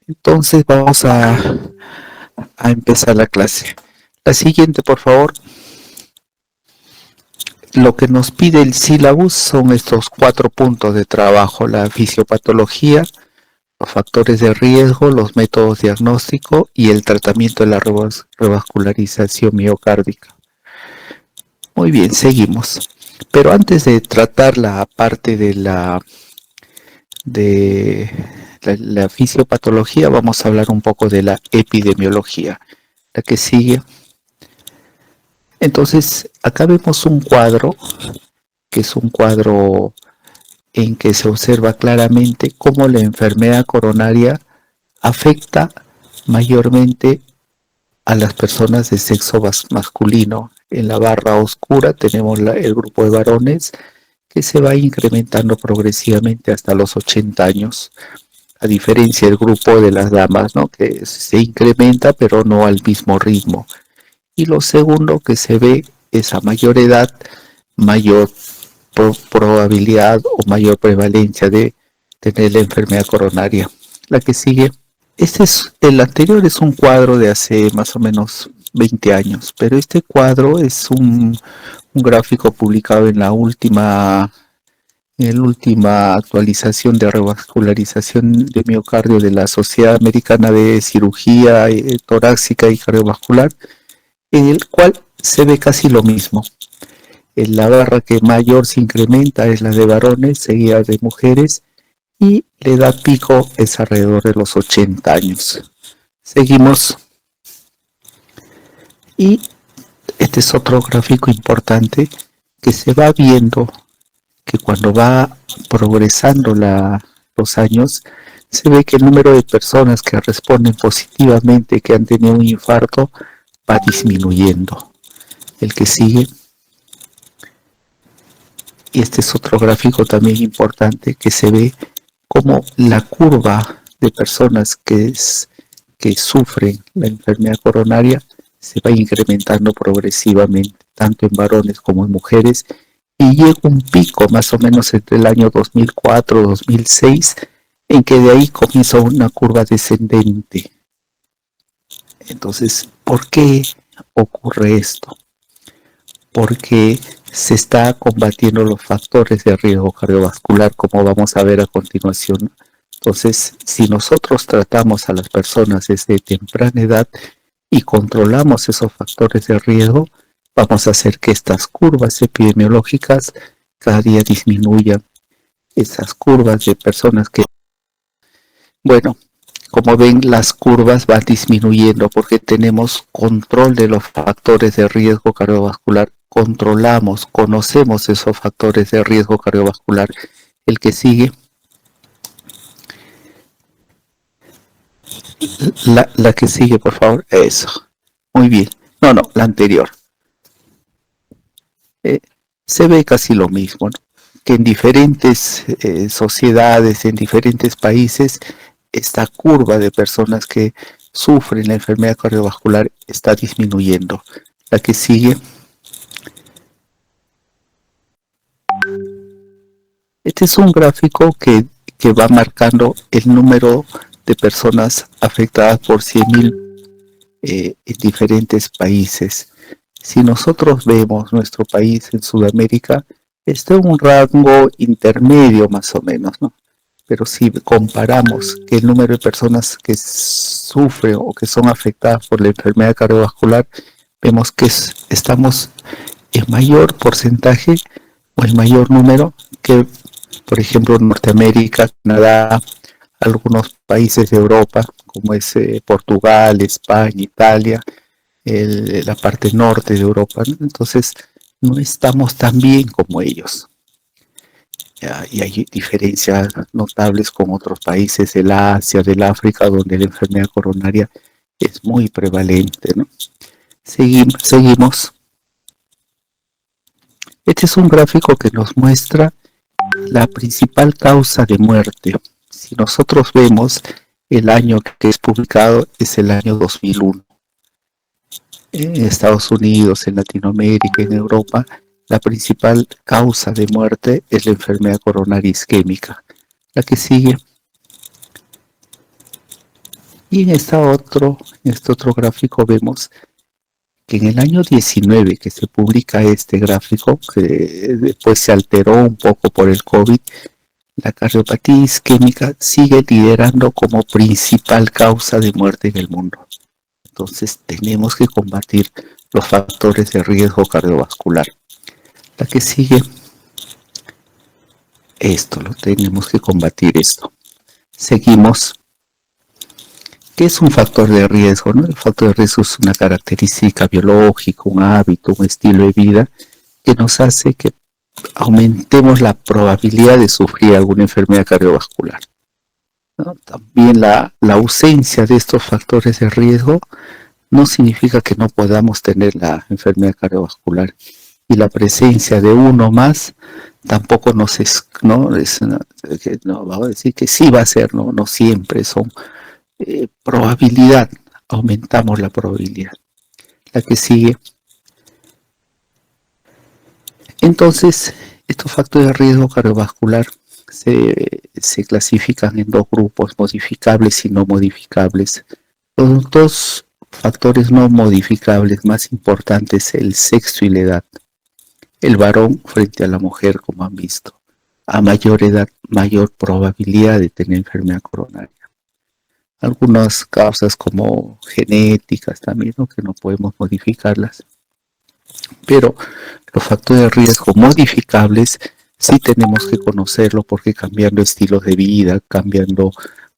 Entonces vamos a empezar la clase. La siguiente, por favor. Lo que nos pide el sílabus son estos 4 puntos de trabajo: la fisiopatología, los factores de riesgo, los métodos diagnósticos y el tratamiento de la revascularización miocárdica. Muy bien, seguimos. Pero antes de tratar la parte de la fisiopatología, vamos a hablar un poco de la epidemiología. La que sigue. Entonces, acá vemos un cuadro, que es un cuadro en que se observa claramente cómo la enfermedad coronaria afecta mayormente a las personas de sexo masculino. En la barra oscura tenemos el grupo de varones, que se va incrementando progresivamente hasta los 80 años, a diferencia del grupo de las damas, ¿no?, que se incrementa pero no al mismo ritmo. Y lo segundo que se ve es, a mayor edad, mayor probabilidad o mayor prevalencia de tener la enfermedad coronaria. La que sigue. El anterior es un cuadro de hace más o menos 20 años, pero este cuadro es un gráfico publicado en la última actualización de revascularización de miocardio de la Sociedad Americana de Cirugía Torácica y Cardiovascular, en el cual se ve casi lo mismo. La barra que mayor se incrementa es la de varones, seguida de mujeres, y la edad pico es alrededor de los 80 años. Seguimos. Y este es otro gráfico importante, que se va viendo que cuando va progresando los años, se ve que el número de personas que responden positivamente, que han tenido un infarto, va disminuyendo. El que sigue. Y este es otro gráfico también importante, que se ve como la curva de personas que sufren la enfermedad coronaria se va incrementando progresivamente, tanto en varones como en mujeres, y llega un pico más o menos entre el año 2004-2006, en que de ahí comienza una curva descendente. Entonces, ¿por qué ocurre esto? Porque se está combatiendo los factores de riesgo cardiovascular, como vamos a ver a continuación. Entonces, si nosotros tratamos a las personas desde temprana edad y controlamos esos factores de riesgo, vamos a hacer que estas curvas epidemiológicas cada día disminuyan. Esas curvas de personas que, bueno, como ven, las curvas van disminuyendo porque tenemos control de los factores de riesgo cardiovascular, conocemos esos factores de riesgo cardiovascular. El que sigue. La que sigue, por favor. Eso. Muy bien. No, la anterior. Se ve casi lo mismo, ¿no?, que en diferentes sociedades, en diferentes países, esta curva de personas que sufren la enfermedad cardiovascular está disminuyendo. La que sigue. Este es un gráfico que va marcando el número de personas afectadas por 100.000 en diferentes países. Si nosotros vemos nuestro país en Sudamérica, está en un rango intermedio más o menos, ¿no? Pero si comparamos que el número de personas que sufren o que son afectadas por la enfermedad cardiovascular, vemos que estamos en mayor porcentaje o el mayor número que, por ejemplo, Norteamérica, Canadá, algunos países de Europa, como es Portugal, España, Italia, la parte norte de Europa, ¿no? Entonces, no estamos tan bien como ellos. Y hay diferencias notables con otros países del Asia, del África, donde la enfermedad coronaria es muy prevalente, ¿no? Seguimos. Este es un gráfico que nos muestra la principal causa de muerte. Si nosotros vemos, el año que es publicado es el año 2001. En Estados Unidos, en Latinoamérica, en Europa, la principal causa de muerte es la enfermedad coronaria isquémica. La que sigue. Y en este otro gráfico vemos que en el año 19 que se publica este gráfico, que después se alteró un poco por el COVID, la cardiopatía isquémica sigue liderando como principal causa de muerte en el mundo. Entonces tenemos que combatir los factores de riesgo cardiovascular. La que sigue, esto, lo tenemos que combatir esto. Seguimos. ¿Qué es un factor de riesgo? ¿No? El factor de riesgo es una característica biológica, un hábito, un estilo de vida que nos hace que aumentemos la probabilidad de sufrir alguna enfermedad cardiovascular, ¿no? También la ausencia de estos factores de riesgo no significa que no podamos tener la enfermedad cardiovascular, y la presencia de uno más tampoco nos es, no, es, no vamos a decir que sí va a ser, no, no siempre son probabilidad, aumentamos la probabilidad. La que sigue. Entonces, estos factores de riesgo cardiovascular se clasifican en dos grupos, modificables y no modificables. Los dos factores no modificables más importantes, el sexo y la edad. El varón frente a la mujer, como han visto. A mayor edad, mayor probabilidad de tener enfermedad coronaria. Algunas causas como genéticas también, ¿no? Que no podemos modificarlas. Pero los factores de riesgo modificables sí tenemos que conocerlo, porque cambiando estilos de vida, cambiando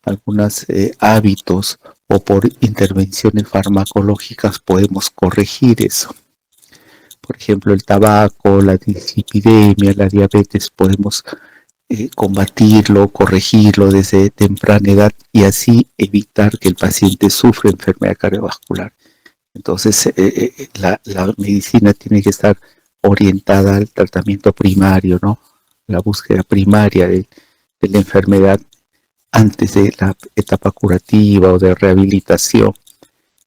algunos hábitos o por intervenciones farmacológicas podemos corregir eso. Por ejemplo, el tabaco, la dislipidemia, la diabetes, podemos combatirlo, corregirlo desde temprana edad y así evitar que el paciente sufra enfermedad cardiovascular. Entonces, la medicina tiene que estar orientada al tratamiento primario, ¿no? La búsqueda primaria de la enfermedad antes de la etapa curativa o de rehabilitación.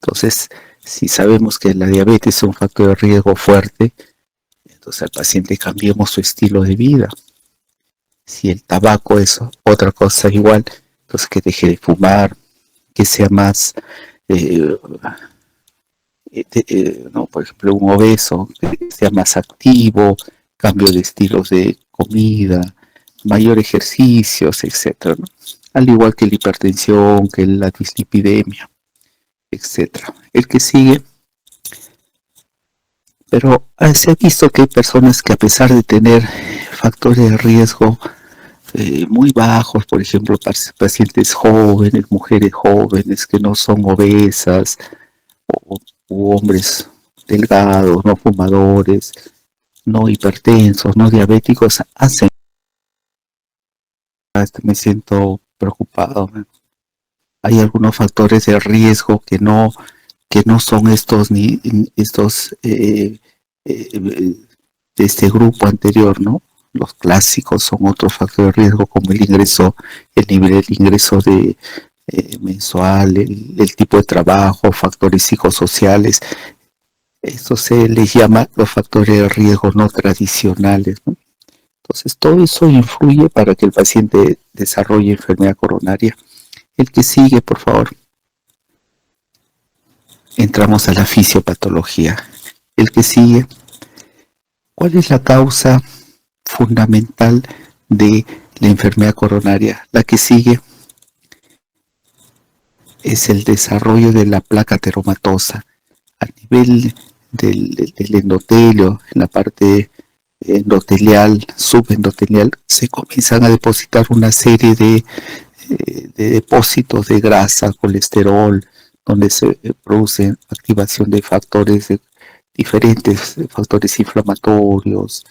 Entonces, si sabemos que la diabetes es un factor de riesgo fuerte, entonces al paciente cambiemos su estilo de vida. Si el tabaco es otra cosa igual, entonces que deje de fumar, que sea más, no, por ejemplo, un obeso, que sea más activo, cambio de estilos de comida, mayor ejercicios, etc., ¿no? Al igual que la hipertensión, que la dislipidemia, etc. El que sigue. Pero se ha visto que hay personas que, a pesar de tener factores de riesgo muy bajos, por ejemplo, pacientes jóvenes, mujeres jóvenes que no son obesas, u hombres delgados, no fumadores, no hipertensos, no diabéticos, hacen. Me siento preocupado. Hay algunos factores de riesgo que no son estos ni estos de este grupo anterior, ¿no? Los clásicos son otros factores de riesgo, como el ingreso, el nivel del ingreso de mensual, el tipo de trabajo, factores psicosociales. Esto se les llama los factores de riesgo no tradicionales, ¿no? Entonces, todo eso influye para que el paciente desarrolle enfermedad coronaria. El que sigue, por favor. Entramos a la fisiopatología. El que sigue. ¿Cuál es la causa fundamental de la enfermedad coronaria? La que sigue es el desarrollo de la placa ateromatosa a nivel del endotelio, en la parte endotelial, subendotelial, se comienzan a depositar una serie de depósitos de grasa, colesterol, donde se produce activación de factores diferentes, factores inflamatorios,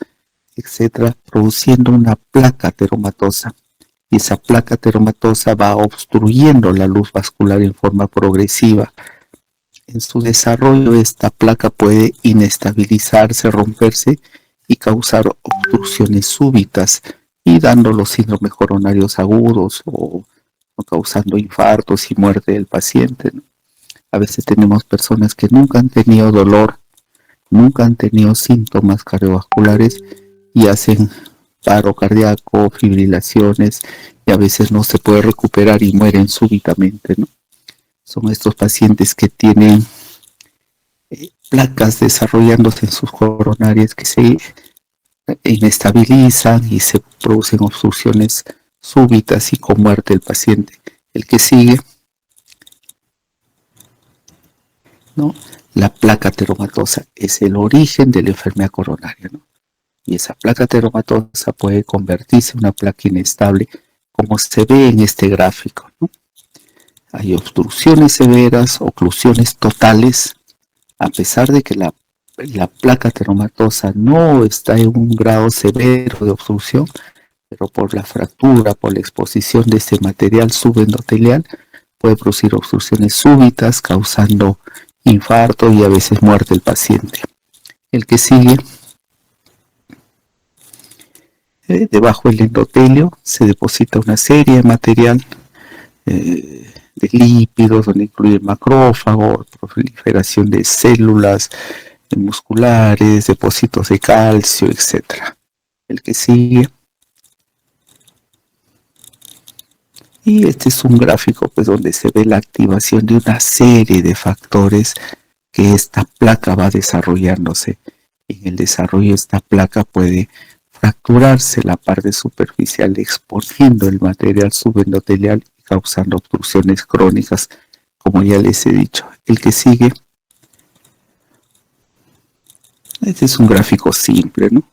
etcétera, produciendo una placa ateromatosa. Y esa placa ateromatosa va obstruyendo la luz vascular en forma progresiva. En su desarrollo, esta placa puede inestabilizarse, romperse y causar obstrucciones súbitas y dando los síndromes coronarios agudos o causando infartos y muerte del paciente, ¿no? A veces tenemos personas que nunca han tenido dolor, nunca han tenido síntomas cardiovasculares y hacen paro cardíaco, fibrilaciones, y a veces no se puede recuperar y mueren súbitamente, ¿no? Son estos pacientes que tienen placas desarrollándose en sus coronarias que se inestabilizan y se producen obstrucciones súbitas y con muerte del paciente. El que sigue, ¿no? La placa teromatosa es el origen de la enfermedad coronaria, ¿no? Y esa placa teromatosa puede convertirse en una placa inestable, como se ve en este gráfico, ¿no? Hay obstrucciones severas, oclusiones totales, a pesar de que la placa teromatosa no está en un grado severo de obstrucción, pero por la fractura, por la exposición de este material subendotelial, puede producir obstrucciones súbitas, causando infarto y a veces muerte del paciente. El que sigue, debajo del endotelio se deposita una serie de material de lípidos, donde incluye macrófagos, proliferación de células musculares, depósitos de calcio, etc. El que sigue. Y este es un gráfico pues, donde se ve la activación de una serie de factores que esta placa va desarrollándose. En el desarrollo de esta placa puede fracturarse la parte superficial exponiendo el material subendotelial y causando obstrucciones crónicas, como ya les he dicho. El que sigue. Este es un gráfico simple, ¿no?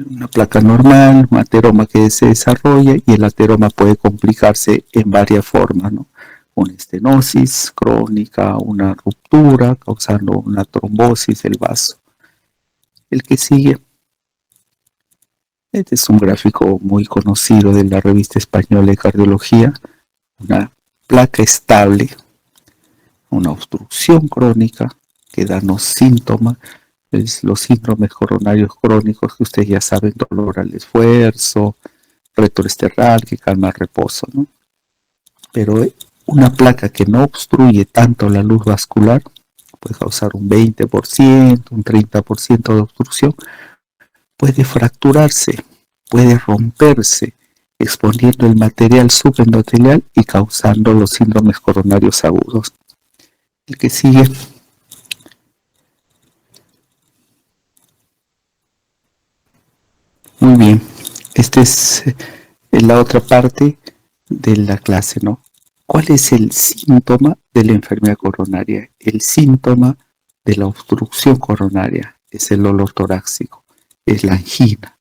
Una placa normal, un ateroma que se desarrolla y el ateroma puede complicarse en varias formas, ¿no? Una estenosis crónica, una ruptura causando una trombosis del vaso. El que sigue. Este es un gráfico muy conocido de la revista española de cardiología. Una placa estable, una obstrucción crónica que da los síntomas, los síndromes coronarios crónicos que ustedes ya saben, dolor al esfuerzo, retroesternal que calma el reposo, ¿no? Pero una placa que no obstruye tanto la luz vascular puede causar un 20%, un 30% de obstrucción, puede fracturarse, puede romperse, exponiendo el material subendotelial y causando los síndromes coronarios agudos. El que sigue. Muy bien, esta es la otra parte de la clase, ¿no? ¿Cuál es el síntoma de la enfermedad coronaria? El síntoma de la obstrucción coronaria es el dolor torácico, es la angina.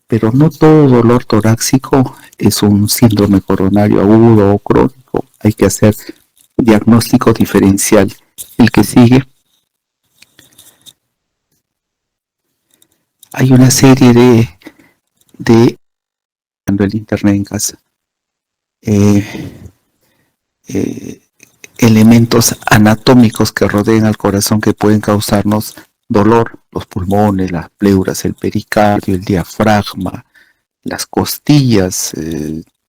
Pero no todo dolor torácico es un síndrome coronario agudo o crónico. Hay que hacer diagnóstico diferencial. El que sigue. Hay una serie de el internet en casa. Elementos anatómicos que rodean al corazón que pueden causarnos dolor, los pulmones, las pleuras, el pericardio, el diafragma, las costillas,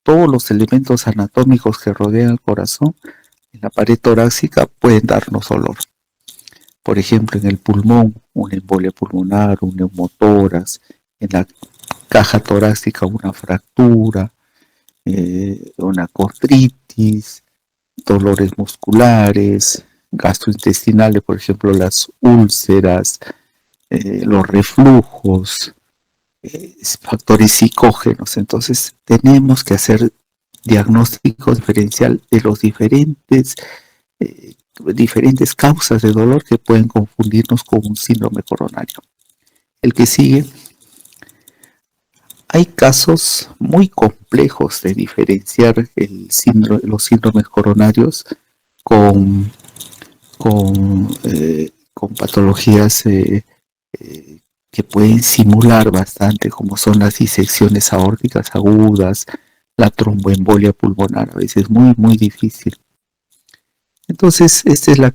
todos los elementos anatómicos que rodean al corazón en la pared torácica pueden darnos dolor. Por ejemplo, en el pulmón, una embolia pulmonar, un neumotórax, en la caja torácica una fractura, una condritis, dolores musculares, gastrointestinales, por ejemplo, las úlceras, los reflujos, factores psicógenos. Entonces, tenemos que hacer diagnóstico diferencial de los diferentes causas de dolor que pueden confundirnos con un síndrome coronario. El que sigue. Hay casos muy complejos de diferenciar los síndromes coronarios con patologías que pueden simular bastante, como son las disecciones aórticas agudas, la tromboembolia pulmonar, a veces muy, muy difícil. Entonces, esta es la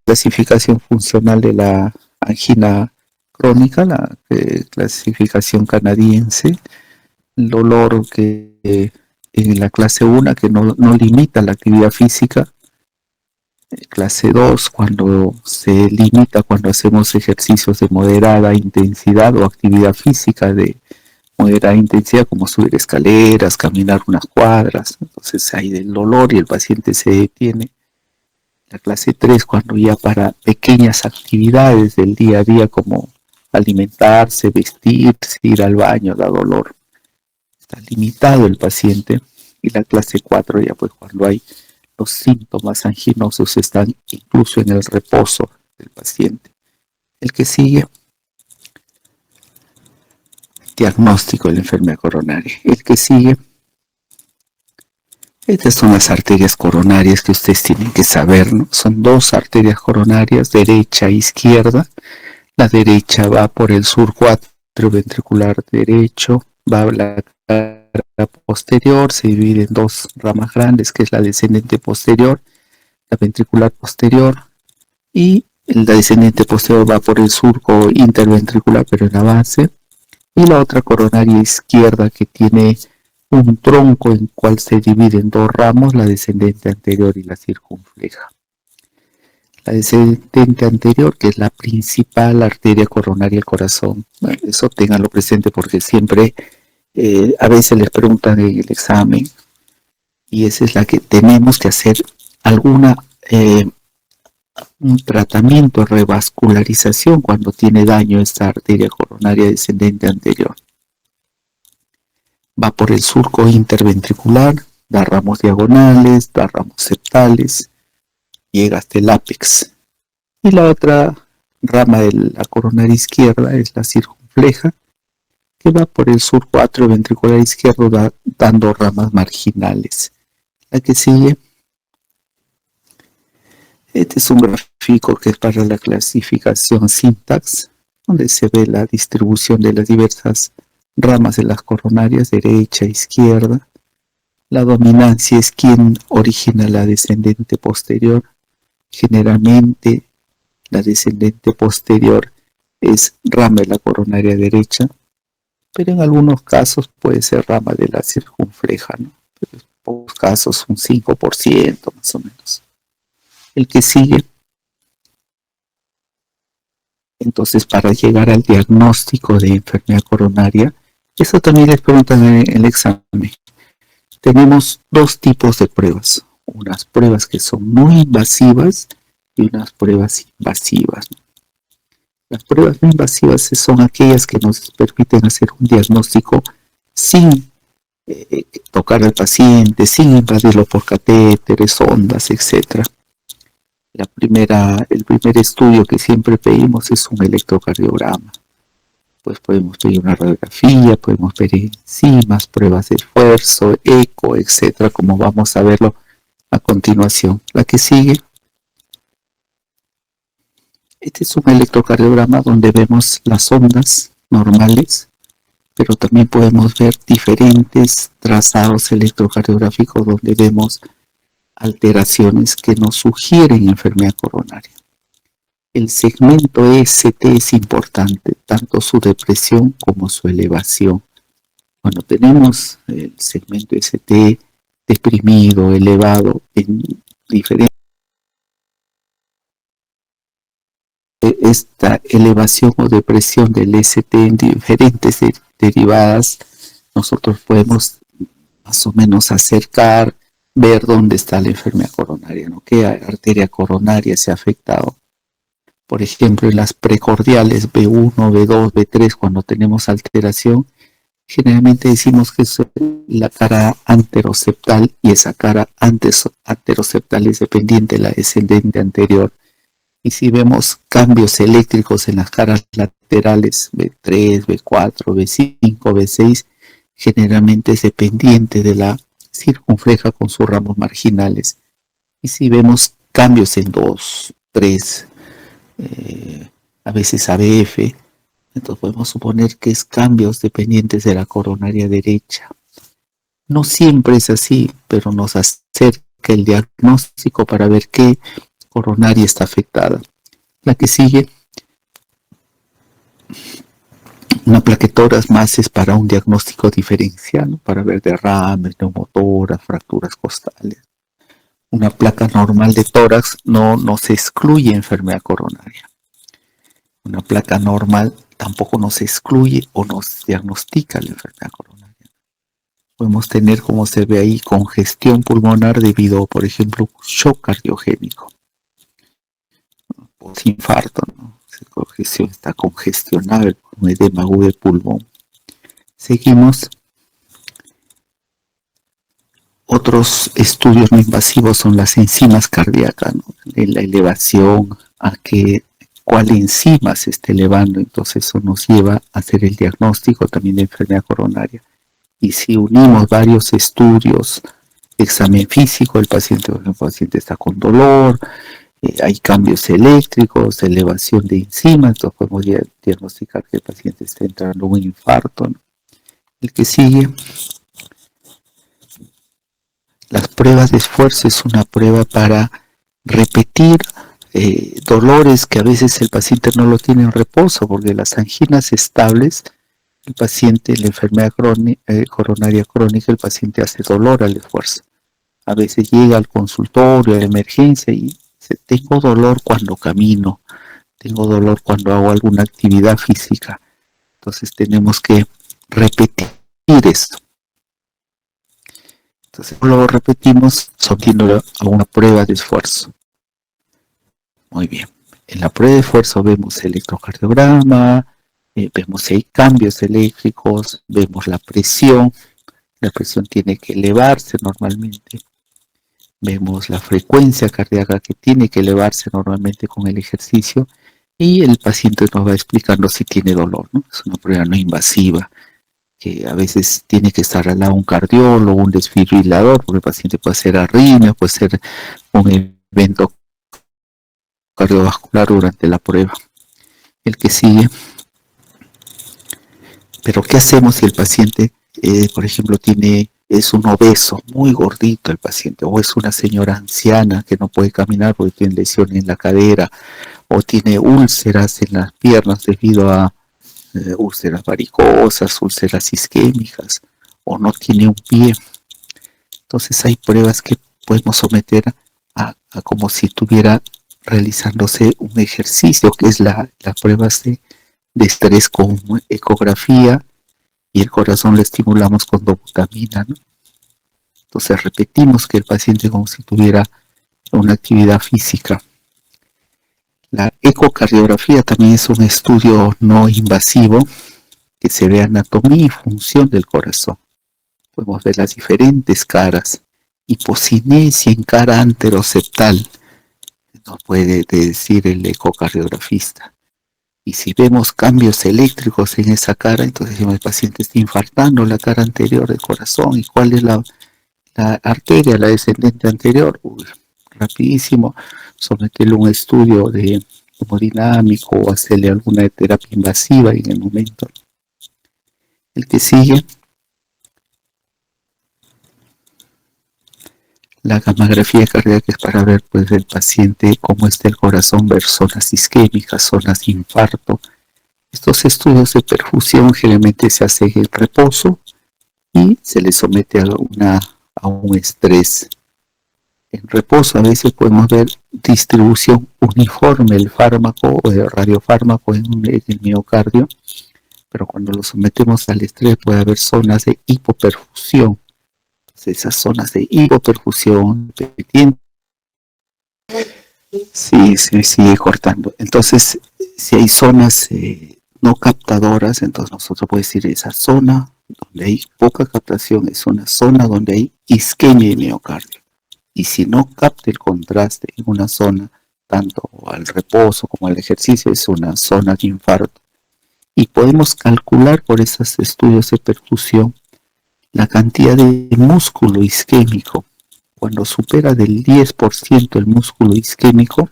clasificación funcional de la angina crónica, la clasificación canadiense. El dolor que en la clase 1 que no limita la actividad física. Clase 2 cuando se limita cuando hacemos ejercicios de moderada intensidad o actividad física de moderada intensidad como subir escaleras, caminar unas cuadras. Entonces hay del dolor y el paciente se detiene. La clase 3 cuando ya para pequeñas actividades del día a día como alimentarse, vestirse, ir al baño, da dolor. Está limitado el paciente. Y la clase 4 ya pues cuando hay los síntomas anginosos están incluso en el reposo del paciente. El que sigue, diagnóstico de la enfermedad coronaria. El que sigue, estas son las arterias coronarias que ustedes tienen que saber, ¿no? Son dos arterias coronarias, derecha e izquierda. La derecha va por el surco atrioventricular derecho, va a la cara posterior, se divide en dos ramas grandes, que es la descendente posterior, la ventricular posterior, y la descendente posterior va por el surco interventricular, pero en la base, y la otra coronaria izquierda que tiene un tronco en el cual se divide en dos ramos, la descendente anterior y la circunfleja. La descendente anterior, que es la principal arteria coronaria del corazón. Bueno, eso ténganlo presente porque siempre a veces les preguntan en el examen y esa es la que tenemos que hacer alguna un tratamiento de revascularización cuando tiene daño esta arteria coronaria descendente anterior. Va por el surco interventricular, da ramos diagonales, da ramos septales, llega hasta el ápex. Y la otra rama de la coronaria izquierda es la circunfleja, que va por el surco atrioventricular izquierdo dando ramas marginales. La que sigue, este es un gráfico que es para la clasificación syntax, donde se ve la distribución de las diversas ramas de las coronarias, derecha e izquierda. La dominancia es quien origina la descendente posterior. Generalmente la descendente posterior es rama de la coronaria derecha, pero en algunos casos puede ser rama de la circunfleja, ¿no? Pero en pocos casos un 5% más o menos. El que sigue, entonces para llegar al diagnóstico de enfermedad coronaria, eso también les preguntan en el examen. Tenemos dos tipos de pruebas, unas pruebas que son muy invasivas y unas pruebas invasivas. Las pruebas no invasivas son aquellas que nos permiten hacer un diagnóstico sin tocar al paciente, sin invadirlo por catéteres, sondas, etc. El primer estudio que siempre pedimos es un electrocardiograma. Pues podemos pedir una radiografía, podemos pedir enzimas, pruebas de esfuerzo, eco, etc., como vamos a verlo a continuación. La que sigue, este es un electrocardiograma donde vemos las ondas normales, pero también podemos ver diferentes trazados electrocardiográficos donde vemos alteraciones que nos sugieren enfermedad coronaria. El segmento ST es importante, tanto su depresión como su elevación. Cuando tenemos el segmento ST deprimido, elevado, en diferentes, esta elevación o depresión del ST en diferentes derivadas, nosotros podemos más o menos acercar, ver dónde está la enfermedad coronaria, ¿no? ¿Qué arteria coronaria se ha afectado? Por ejemplo, en las precordiales B1, B2, B3, cuando tenemos alteración, generalmente decimos que es la cara anteroceptal y esa cara anteroceptal es dependiente de la descendente anterior. Y si vemos cambios eléctricos en las caras laterales B3, B4, B5, B6, generalmente es dependiente de la circunfleja con sus ramos marginales. Y si vemos cambios en 2, 3, a veces ABF, entonces podemos suponer que es cambios dependientes de la coronaria derecha. No siempre es así, pero nos acerca el diagnóstico para ver qué coronaria está afectada. La que sigue, una plaquetórax más es para un diagnóstico diferencial, ¿no? Para ver derrames, neumotoras, fracturas costales. Una placa normal de tórax no se excluye enfermedad coronaria. Una placa normal tampoco nos excluye o nos diagnostica la enfermedad coronaria. Podemos tener, como se ve ahí, congestión pulmonar debido, por ejemplo, a un shock cardiogénico. posinfarto, ¿no? Está congestionado con edema agudo de pulmón. Seguimos. Otros estudios no invasivos son las enzimas cardíacas, ¿no? La elevación, cuál enzima se está elevando, entonces eso nos lleva a hacer el diagnóstico también de enfermedad coronaria. Y si unimos varios estudios, examen físico, el paciente está con dolor, hay cambios eléctricos, elevación de enzimas, entonces podemos diagnosticar que el paciente está entrando en un infarto, ¿no? El que sigue. Las pruebas de esfuerzo es una prueba para repetir dolores que a veces el paciente no lo tiene en reposo, porque las anginas estables, el paciente, la enfermedad coronaria crónica, el paciente hace dolor al esfuerzo. A veces llega al consultorio de emergencia y dice, tengo dolor cuando camino, tengo dolor cuando hago alguna actividad física. Entonces tenemos que repetir esto. Entonces lo repetimos sometiéndolo a una prueba de esfuerzo. Muy bien. En la prueba de esfuerzo vemos el electrocardiograma, vemos si hay cambios eléctricos, vemos la presión tiene que elevarse normalmente, vemos la frecuencia cardíaca que tiene que elevarse normalmente con el ejercicio y el paciente nos va explicando si tiene dolor, ¿no? Es una prueba no invasiva, que a veces tiene que estar al lado un cardiólogo, un desfibrilador, porque el paciente puede ser arritmia, puede ser un evento cardiovascular durante la prueba. El que sigue. Pero ¿qué hacemos si el paciente, por ejemplo, es un obeso, muy gordito el paciente, o es una señora anciana que no puede caminar porque tiene lesiones en la cadera, o tiene úlceras en las piernas debido a úlceras varicosas, úlceras isquémicas, o no tiene un pie? Entonces hay pruebas que podemos someter a como si estuviera realizándose un ejercicio, que es las pruebas de estrés con ecografía, y el corazón le estimulamos con dobutamina, ¿no? Entonces repetimos que el paciente como si tuviera una actividad física. La ecocardiografía también es un estudio no invasivo que se ve anatomía y función del corazón. Podemos ver las diferentes caras. Hipocinesia en cara anteroceptal, nos puede decir el ecocardiografista. Y si vemos cambios eléctricos en esa cara, entonces decimos el paciente está infartando la cara anterior del corazón. ¿Y cuál es la arteria, la descendente anterior? Uy, rapidísimo, someterle un estudio de hemodinámico o hacerle alguna terapia invasiva en el momento. El que sigue. La gammagrafía cardíaca es para ver pues el paciente cómo está el corazón, ver zonas isquémicas, zonas de infarto. Estos estudios de perfusión generalmente se hacen en reposo y se le somete a un estrés. En reposo a veces podemos ver distribución uniforme del fármaco o del radiofármaco en el miocardio, pero cuando lo sometemos al estrés puede haber zonas de hipoperfusión. Esas zonas de hipoperfusión, sí, se sigue cortando. Entonces, si hay zonas no captadoras, entonces nosotros podemos decir esa zona donde hay poca captación es una zona donde hay isquemia de miocardio. Y si no capta el contraste en una zona, tanto al reposo como al ejercicio, es una zona de infarto. Y podemos calcular por esos estudios de perfusión la cantidad de músculo isquémico. Cuando supera del 10% el músculo isquémico,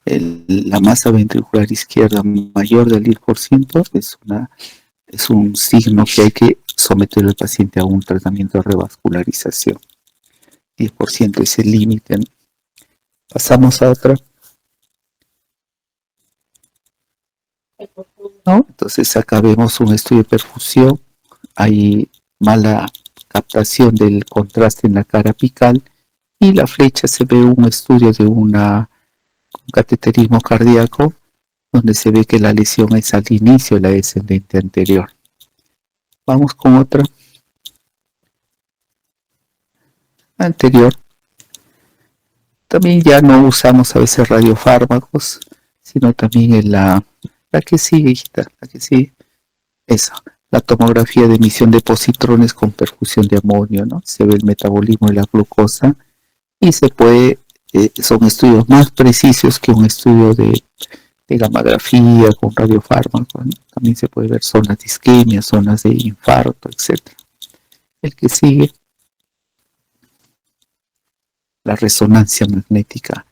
la masa ventricular izquierda mayor del 10% es un signo que hay que someter al paciente a un tratamiento de revascularización. 10% es el límite, ¿no? Pasamos a otra. ¿No? Entonces acá vemos un estudio de perfusión. Hay mala captación del contraste en la cara apical, y la flecha se ve un estudio de un cateterismo cardíaco donde se ve que la lesión es al inicio de la descendente anterior. Vamos con otra. Anterior. También ya no usamos a veces radiofármacos, sino también en la que sigue, hijita, la que sigue, eso, la tomografía de emisión de positrones con perfusión de amonio, ¿no? Se ve el metabolismo de la glucosa y se puede, son estudios más precisos que un estudio de gammagrafía con radiofármacos, ¿no? También se puede ver zonas de isquemia, zonas de infarto, etc. El que sigue, la resonancia magnética.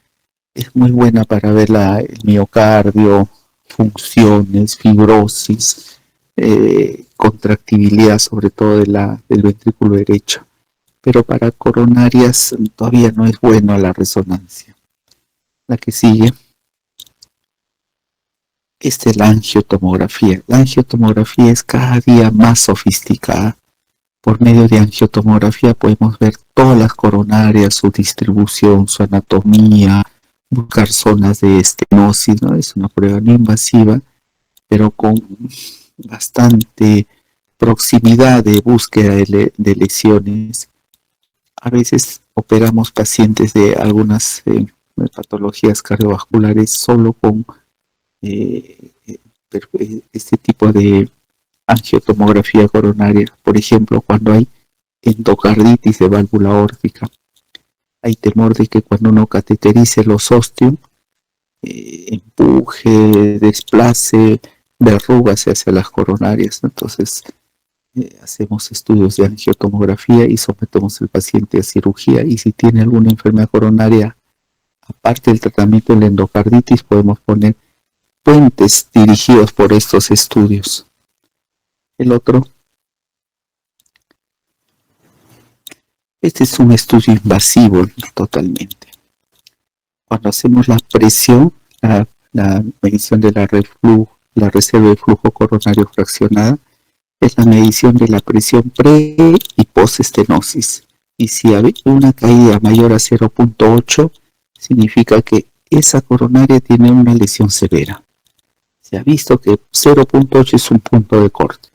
Es muy buena para ver el miocardio, funciones, fibrosis, contractibilidad sobre todo del ventrículo derecho. Pero para coronarias todavía no es bueno la resonancia. La que sigue es la angiotomografía. La angiotomografía es cada día más sofisticada. Por medio de angiotomografía podemos ver todas las coronarias, su distribución, su anatomía, buscar zonas de estenosis, ¿no? Es una prueba no invasiva, pero con bastante proximidad de búsqueda de lesiones. A veces operamos pacientes de algunas patologías cardiovasculares solo con este tipo de angiotomografía coronaria. Por ejemplo, cuando hay endocarditis de válvula aórtica, hay temor de que cuando uno cateterice los ostium, empuje, desplace verrugas hacia las coronarias. Entonces, hacemos estudios de angiotomografía y sometemos al paciente a cirugía. Y si tiene alguna enfermedad coronaria, aparte del tratamiento de la endocarditis, podemos poner puentes dirigidos por estos estudios. El otro, este es un estudio invasivo totalmente. Cuando hacemos la presión, la medición de la reserva de flujo coronario fraccionada, es la medición de la presión pre y post estenosis. Y si hay una caída mayor a 0.8, significa que esa coronaria tiene una lesión severa. Se ha visto que 0.8 es un punto de corte.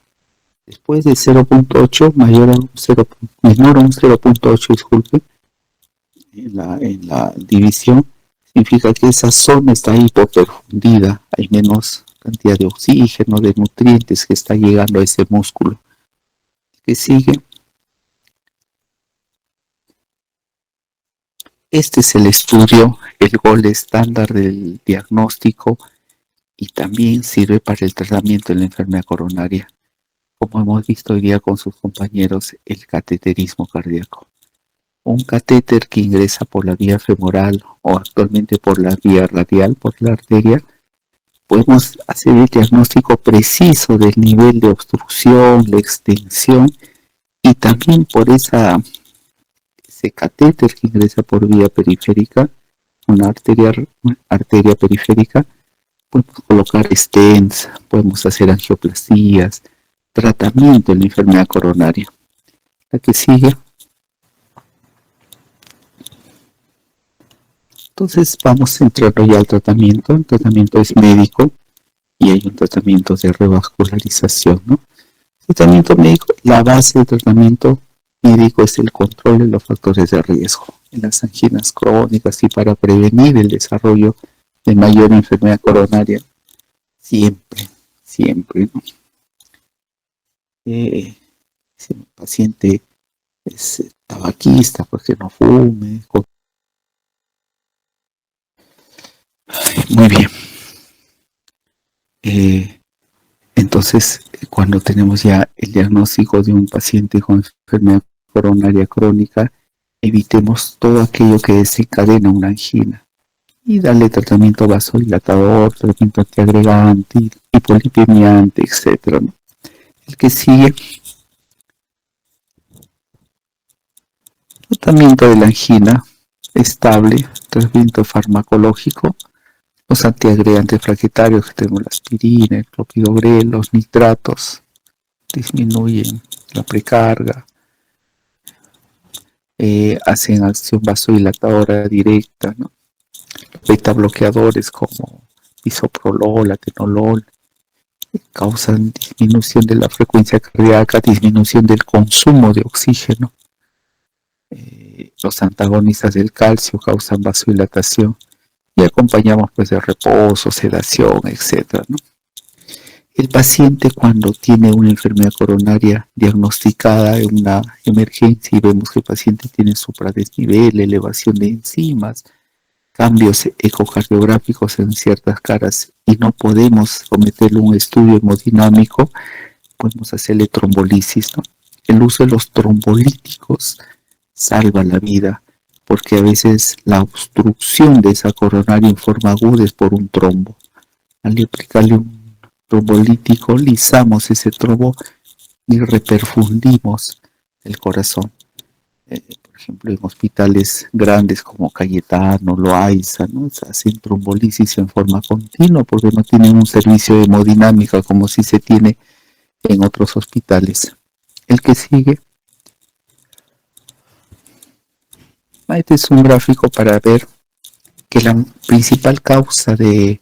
Después de 0.8, menor a un 0.8, disculpe, en la división, significa que esa zona está hipoperfundida, hay menos cantidad de oxígeno, de nutrientes que está llegando a ese músculo. Que sigue. Este es el estudio, el gold estándar del diagnóstico y también sirve para el tratamiento de la enfermedad coronaria. Como hemos visto hoy día con sus compañeros, el cateterismo cardíaco. Un catéter que ingresa por la vía femoral o actualmente por la vía radial, por la arteria, podemos hacer el diagnóstico preciso del nivel de obstrucción, la extensión y también por ese catéter que ingresa por vía periférica, una arteria periférica, podemos colocar stents, podemos hacer angioplastías, tratamiento de la enfermedad coronaria. La que sigue. Entonces vamos entrando ya al tratamiento. El tratamiento es médico y hay un tratamiento de revascularización, ¿no? El tratamiento médico, la base del tratamiento médico es el control de los factores de riesgo en las anginas crónicas y para prevenir el desarrollo de mayor enfermedad coronaria. Siempre, ¿no? Si el paciente es tabaquista, pues que no fume. Muy bien. Entonces, cuando tenemos ya el diagnóstico de un paciente con enfermedad coronaria crónica, evitemos todo aquello que desencadena una angina y darle tratamiento vasodilatador, tratamiento antiagregante, hipolipemiante, etc., ¿no? El que sigue, tratamiento de la angina estable, tratamiento farmacológico, los antiagregantes plaquetarios que tenemos, la aspirina, el clopidogrel, los nitratos, disminuyen la precarga, hacen acción vasodilatadora directa, ¿no? Beta bloqueadores como bisoprolol, atenolol, causan disminución de la frecuencia cardíaca, disminución del consumo de oxígeno. Los antagonistas del calcio causan vasodilatación y acompañamos pues de reposo, sedación, etcétera, ¿no? El paciente cuando tiene una enfermedad coronaria diagnosticada en una emergencia y vemos que el paciente tiene supradesnivel, elevación de enzimas, cambios ecocardiográficos en ciertas caras y no podemos someterle un estudio hemodinámico, podemos hacerle trombolisis, ¿no? El uso de los trombolíticos salva la vida porque a veces la obstrucción de esa coronaria en forma aguda es por un trombo. Al aplicarle un trombolítico, lisamos ese trombo y reperfundimos el corazón. Por ejemplo, en hospitales grandes como Cayetano, Loaiza, ¿no? Se hacen trombolisis en forma continua porque no tienen un servicio de hemodinámica como si se tiene en otros hospitales. El que sigue. Este es un gráfico para ver que la principal causa de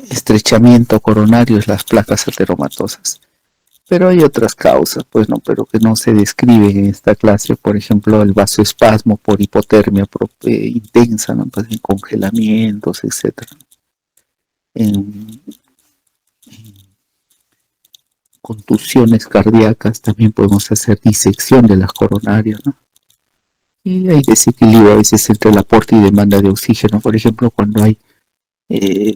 estrechamiento coronario es las placas ateromatosas. Pero hay otras causas, pues no, pero que no se describen en esta clase, por ejemplo, el vasoespasmo por hipotermia intensa, ¿no? Pues en congelamientos, etcétera. En contusiones cardíacas también podemos hacer disección de las coronarias, ¿no? Y hay desequilibrio a veces entre el aporte y demanda de oxígeno, por ejemplo, cuando hay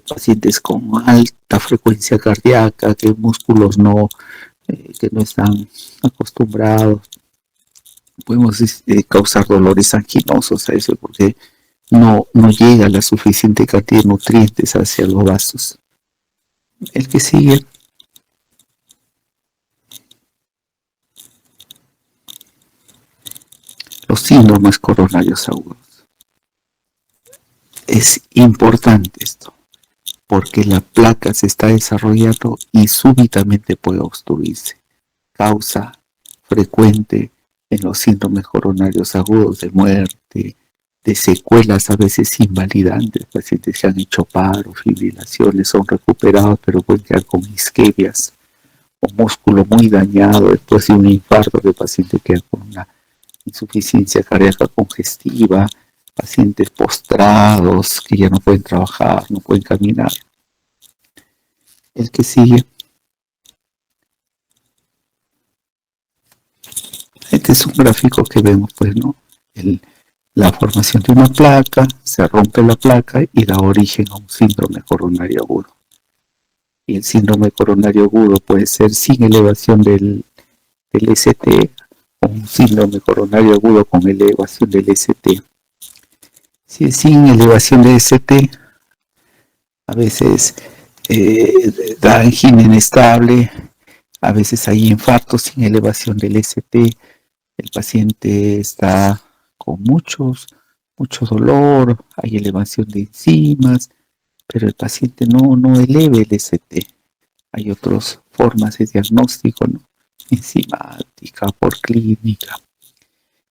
pacientes con alta frecuencia cardíaca, que músculos que no están acostumbrados, podemos causar dolores anginosos a eso porque no llega la suficiente cantidad de nutrientes hacia los vasos. El que sigue. Los síndromes coronarios agudos. Es importante esto, porque la placa se está desarrollando y súbitamente puede obstruirse. Causa frecuente en los síndromes coronarios agudos de muerte, de secuelas a veces invalidantes, pacientes que han hecho paro, fibrilaciones, son recuperados, pero pueden quedar con isquemias o músculo muy dañado después de un infarto, que el paciente queda con una insuficiencia cardíaca congestiva, pacientes postrados que ya no pueden trabajar, no pueden caminar. El que sigue. Este es un gráfico que vemos, pues, ¿no? La formación de una placa, se rompe la placa y da origen a un síndrome coronario agudo. Y el síndrome coronario agudo puede ser sin elevación del ST o un síndrome coronario agudo con elevación del ST. Si es sin elevación de ST, a veces da angina inestable, a veces hay infartos sin elevación del ST, el paciente está con mucho dolor, hay elevación de enzimas, pero el paciente no eleva el ST. Hay otras formas de diagnóstico, ¿no? Enzimática, por clínica.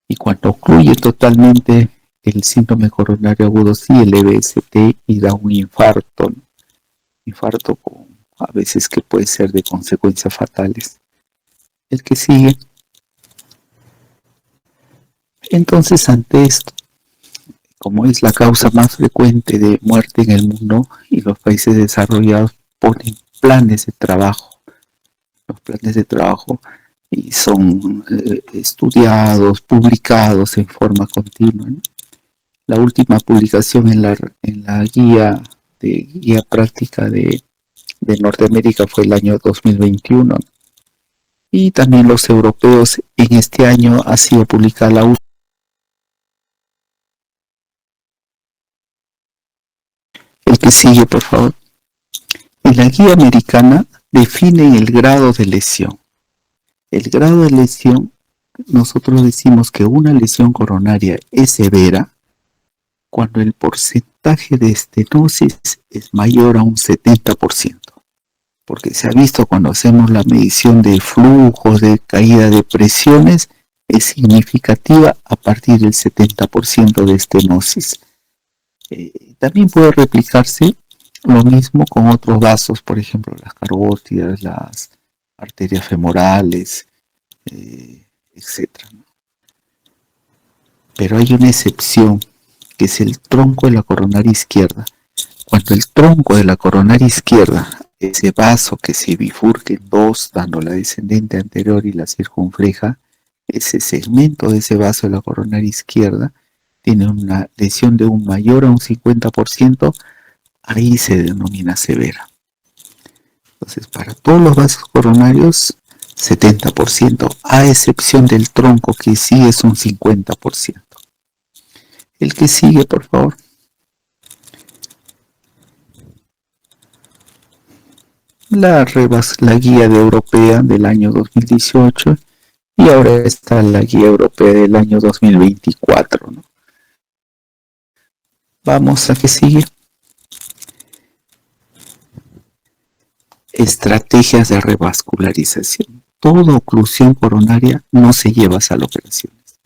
Y cuando ocluye totalmente el síndrome coronario agudo, sí eleva ST y da un infarto, ¿no? Infarto a veces que puede ser de consecuencias fatales. El que sigue. Entonces, ante esto, como es la causa más frecuente de muerte en el mundo y los países desarrollados ponen planes de trabajo, los planes de trabajo y son estudiados, publicados en forma continua, ¿no? La última publicación en la guía práctica de Norteamérica fue el año 2021, y también los europeos en este año ha sido publicada la última. El que sigue, por favor. En la guía americana definen el grado de lesión. El grado de lesión, nosotros decimos que una lesión coronaria es severa cuando el porcentaje de estenosis es mayor a un 70%. Porque se ha visto cuando hacemos la medición de flujos, de caída de presiones, es significativa a partir del 70% de estenosis. También puede replicarse lo mismo con otros vasos, por ejemplo, las carótidas, las arterias femorales, etc. Pero hay una excepción que es el tronco de la coronaria izquierda. Cuando el tronco de la coronaria izquierda, ese vaso que se bifurca en dos, dando la descendente anterior y la circunfleja, ese segmento de ese vaso de la coronaria izquierda tiene una lesión de un mayor a un 50%, ahí se denomina severa. Entonces, para todos los vasos coronarios, 70%, a excepción del tronco que sí es un 50%. El que sigue, por favor. La guía europea del año 2018 y ahora está la guía europea del año 2024, ¿no? Vamos a que sigue. Estrategias de revascularización. Toda oclusión coronaria no se lleva a sala operaciones.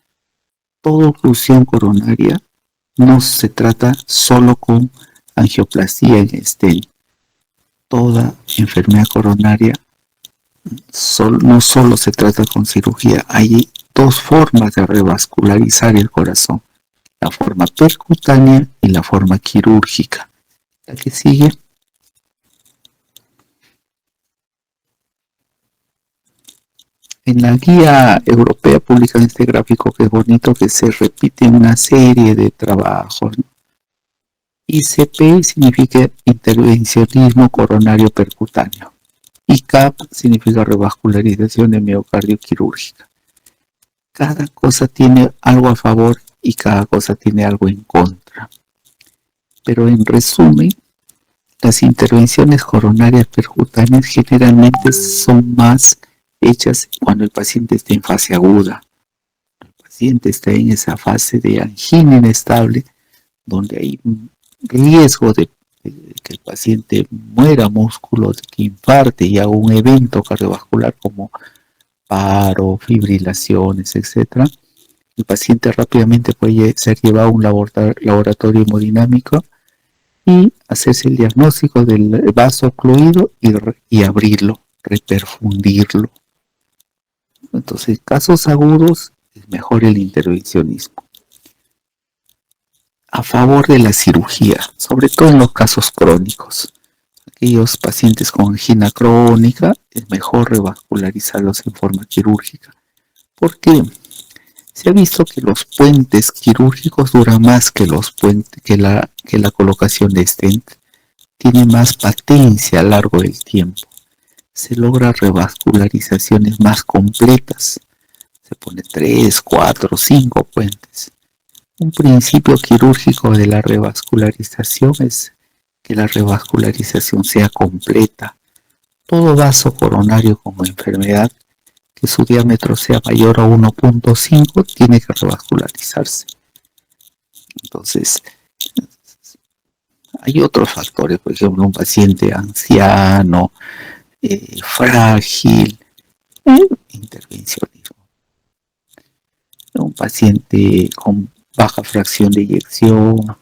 Toda oclusión coronaria no se trata solo con angioplastía en stent. Toda enfermedad coronaria no solo se trata con cirugía. Hay dos formas de revascularizar el corazón: la forma percutánea y la forma quirúrgica. La que sigue. En la guía europea publican este gráfico que es bonito, que se repite en una serie de trabajos. ICP significa intervencionismo coronario percutáneo. ICAP significa revascularización de miocardio quirúrgica. Cada cosa tiene algo a favor y cada cosa tiene algo en contra. Pero en resumen, las intervenciones coronarias percutáneas generalmente son más hechas cuando el paciente está en fase aguda. El paciente está en esa fase de angina inestable, donde hay riesgo de que el paciente muera músculo, de que infarte y haga un evento cardiovascular como paro, fibrilaciones, etc. El paciente rápidamente puede ser llevado a un laboratorio hemodinámico y hacerse el diagnóstico del vaso ocluido y abrirlo, reperfundirlo. Entonces, en casos agudos es mejor el intervencionismo. A favor de la cirugía, sobre todo en los casos crónicos. Aquellos pacientes con angina crónica es mejor revascularizarlos en forma quirúrgica. ¿Por qué? Se ha visto que los puentes quirúrgicos duran más que la colocación de stent. Tiene más patencia a lo largo del tiempo. Se logra revascularizaciones más completas. Se pone 3, 4, 5 puentes. Un principio quirúrgico de la revascularización es que la revascularización sea completa. Todo vaso coronario como enfermedad que su diámetro sea mayor a 1.5 tiene que revascularizarse. Entonces, hay otros factores, por ejemplo, un paciente anciano, frágil, intervencionismo. Un paciente con baja fracción de eyección,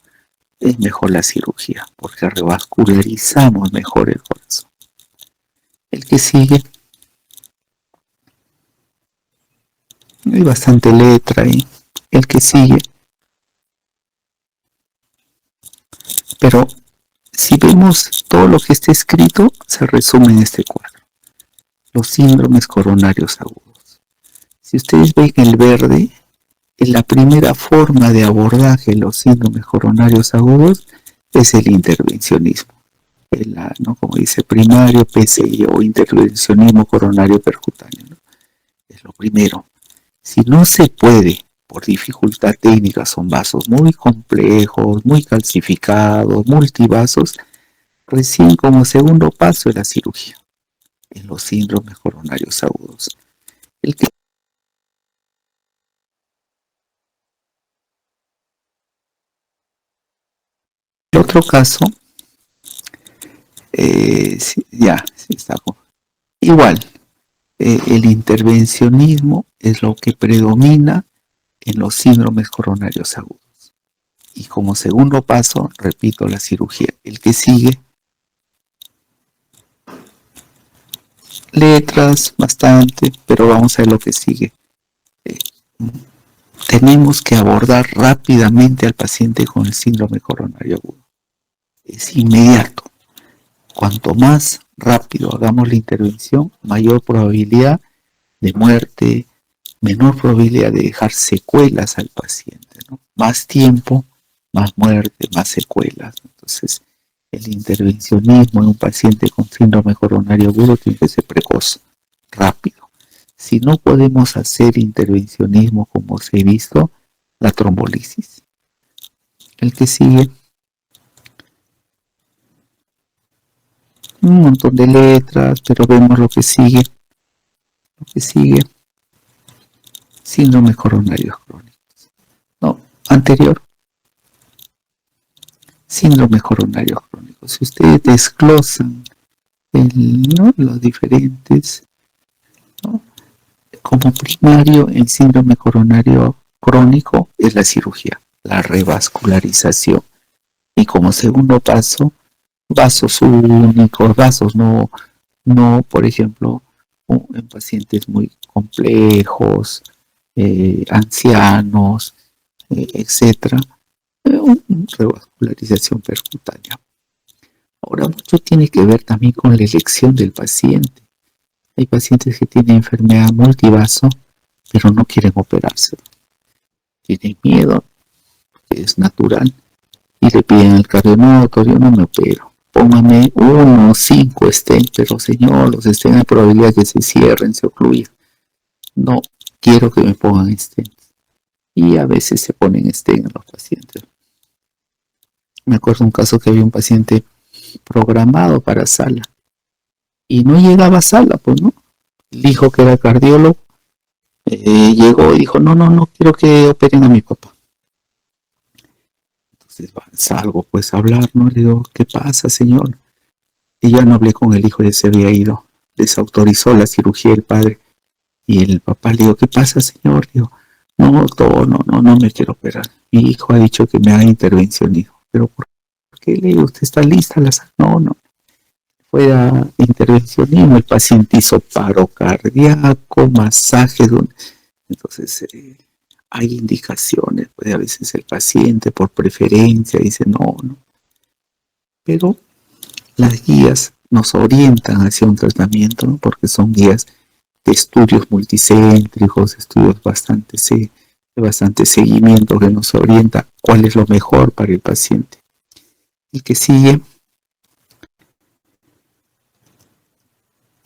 es mejor la cirugía, porque revascularizamos mejor el corazón. El que sigue. Hay bastante letra ahí. El que sigue. Pero si vemos todo lo que está escrito, se resume en este cuadro. Los síndromes coronarios agudos. Si ustedes ven el verde, en la primera forma de abordaje de los síndromes coronarios agudos es el intervencionismo. ¿No? Como dice primario, PCI o intervencionismo coronario percutáneo, ¿no? Es lo primero. Si no se puede, por dificultad técnica, son vasos muy complejos, muy calcificados, multivasos, recién como segundo paso es la cirugía en los síndromes coronarios agudos. El otro caso, ya está igual. El intervencionismo es lo que predomina en los síndromes coronarios agudos. Y como segundo paso, repito, la cirugía. El que sigue, letras bastante, pero vamos a ver lo que sigue. tenemos que abordar rápidamente al paciente con el síndrome coronario agudo. Es inmediato. Cuanto más rápido hagamos la intervención, mayor probabilidad de muerte, menor probabilidad de dejar secuelas al paciente, ¿no? Más tiempo, más muerte, más secuelas. Entonces, el intervencionismo en un paciente con síndrome coronario agudo tiene que ser precoz, rápido. Si no podemos hacer intervencionismo como se ha visto, la trombolisis. El que sigue, un montón de letras, pero vemos lo que sigue. Lo que sigue, síndrome coronario crónico. No, anterior, síndrome coronario crónico. Si ustedes desglosan ¿no? Los diferentes, ¿no? Como primario, el síndrome coronario crónico es la cirugía, la revascularización. Y como segundo paso, vasos únicos, vasos no por ejemplo, en pacientes muy complejos, ancianos, etcétera, revascularización percutánea. Ahora, mucho tiene que ver también con la elección del paciente. Hay pacientes que tienen enfermedad multivaso, pero no quieren operarse. Tienen miedo, que es natural, y le piden al cardiólogo, yo no me opero. Póngame 1 o 5 stents, pero señor, los stents hay probabilidad que se cierren, se ocluyan. No quiero que me pongan stents. Y a veces se ponen stents en los pacientes. Me acuerdo un caso que había un paciente programado para sala y no llegaba a sala, pues no. Dijo que era cardiólogo, llegó y dijo, no quiero que operen a mi papá. Entonces salgo pues a hablar, ¿no? Le digo, ¿qué pasa, señor? Y ya no hablé con el hijo, ya se había ido, desautorizó la cirugía el padre. Y el papá le digo, ¿qué pasa, señor? Le digo, no, doctor, no me quiero operar. Mi hijo ha dicho que me haga intervención, hijo. Pero ¿por qué? Le digo, ¿usted está lista? No. Fue a intervencionismo, el paciente hizo paro cardíaco, masajes. Entonces, hay indicaciones, pues a veces el paciente por preferencia dice no. Pero las guías nos orientan hacia un tratamiento, ¿no? Porque son guías de estudios multicéntricos, estudios de bastante seguimiento que nos orienta cuál es lo mejor para el paciente. El que sigue,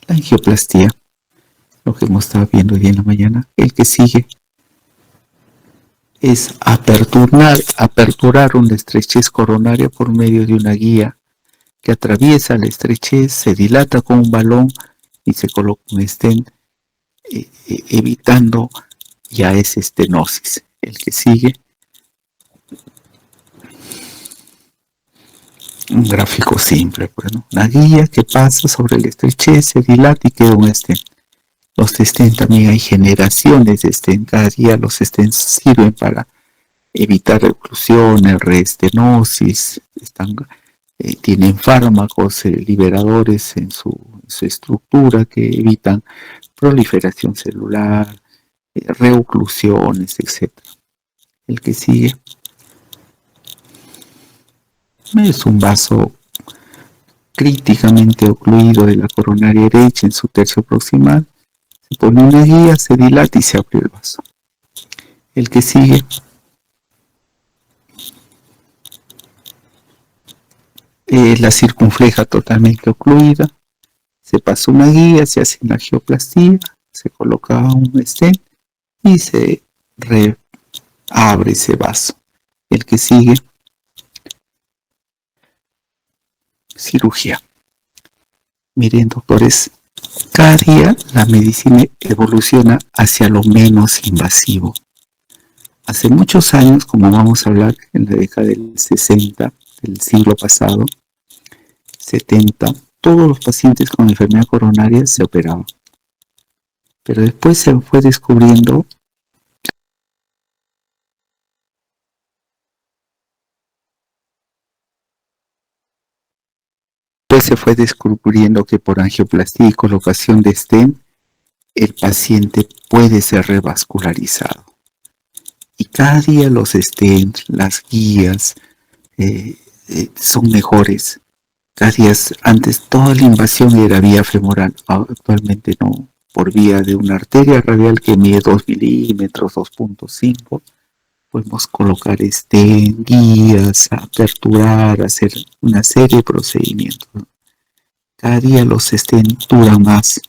la angioplastía, lo que hemos estado viendo hoy en la mañana. El que sigue es aperturar una estrechez coronaria por medio de una guía que atraviesa la estrechez, se dilata con un balón y se coloca un stent, evitando ya esa estenosis. El que sigue, un gráfico simple, pues, ¿no? Una guía que pasa sobre la estrechez, se dilata y queda un stent. Los stents también hay generaciones de stent, cada día los stents sirven para evitar oclusiones, reestenosis, tienen fármacos liberadores en su estructura que evitan proliferación celular, reoclusiones, etc. El que sigue es un vaso críticamente ocluido de la coronaria derecha en su tercio proximal. Se pone una guía, se dilata y se abre el vaso. El que sigue la circunfleja totalmente ocluida, se pasa una guía, se hace una angioplastía, se coloca un stent y se abre ese vaso. El que sigue, cirugía. Miren, doctores, cada día la medicina evoluciona hacia lo menos invasivo. Hace muchos años, como vamos a hablar en la década del 60 del siglo pasado, 70, todos los pacientes con enfermedad coronaria se operaban. Pero después se fue descubriendo que por angioplastía y colocación de stent, el paciente puede ser revascularizado. Y cada día los stents, las guías, son mejores. Cada día, antes toda la invasión era vía femoral, actualmente no, por vía de una arteria radial que mide 2 milímetros, 2.5. Podemos colocar guías, aperturar, hacer una serie de procedimientos. Cada día los duran más.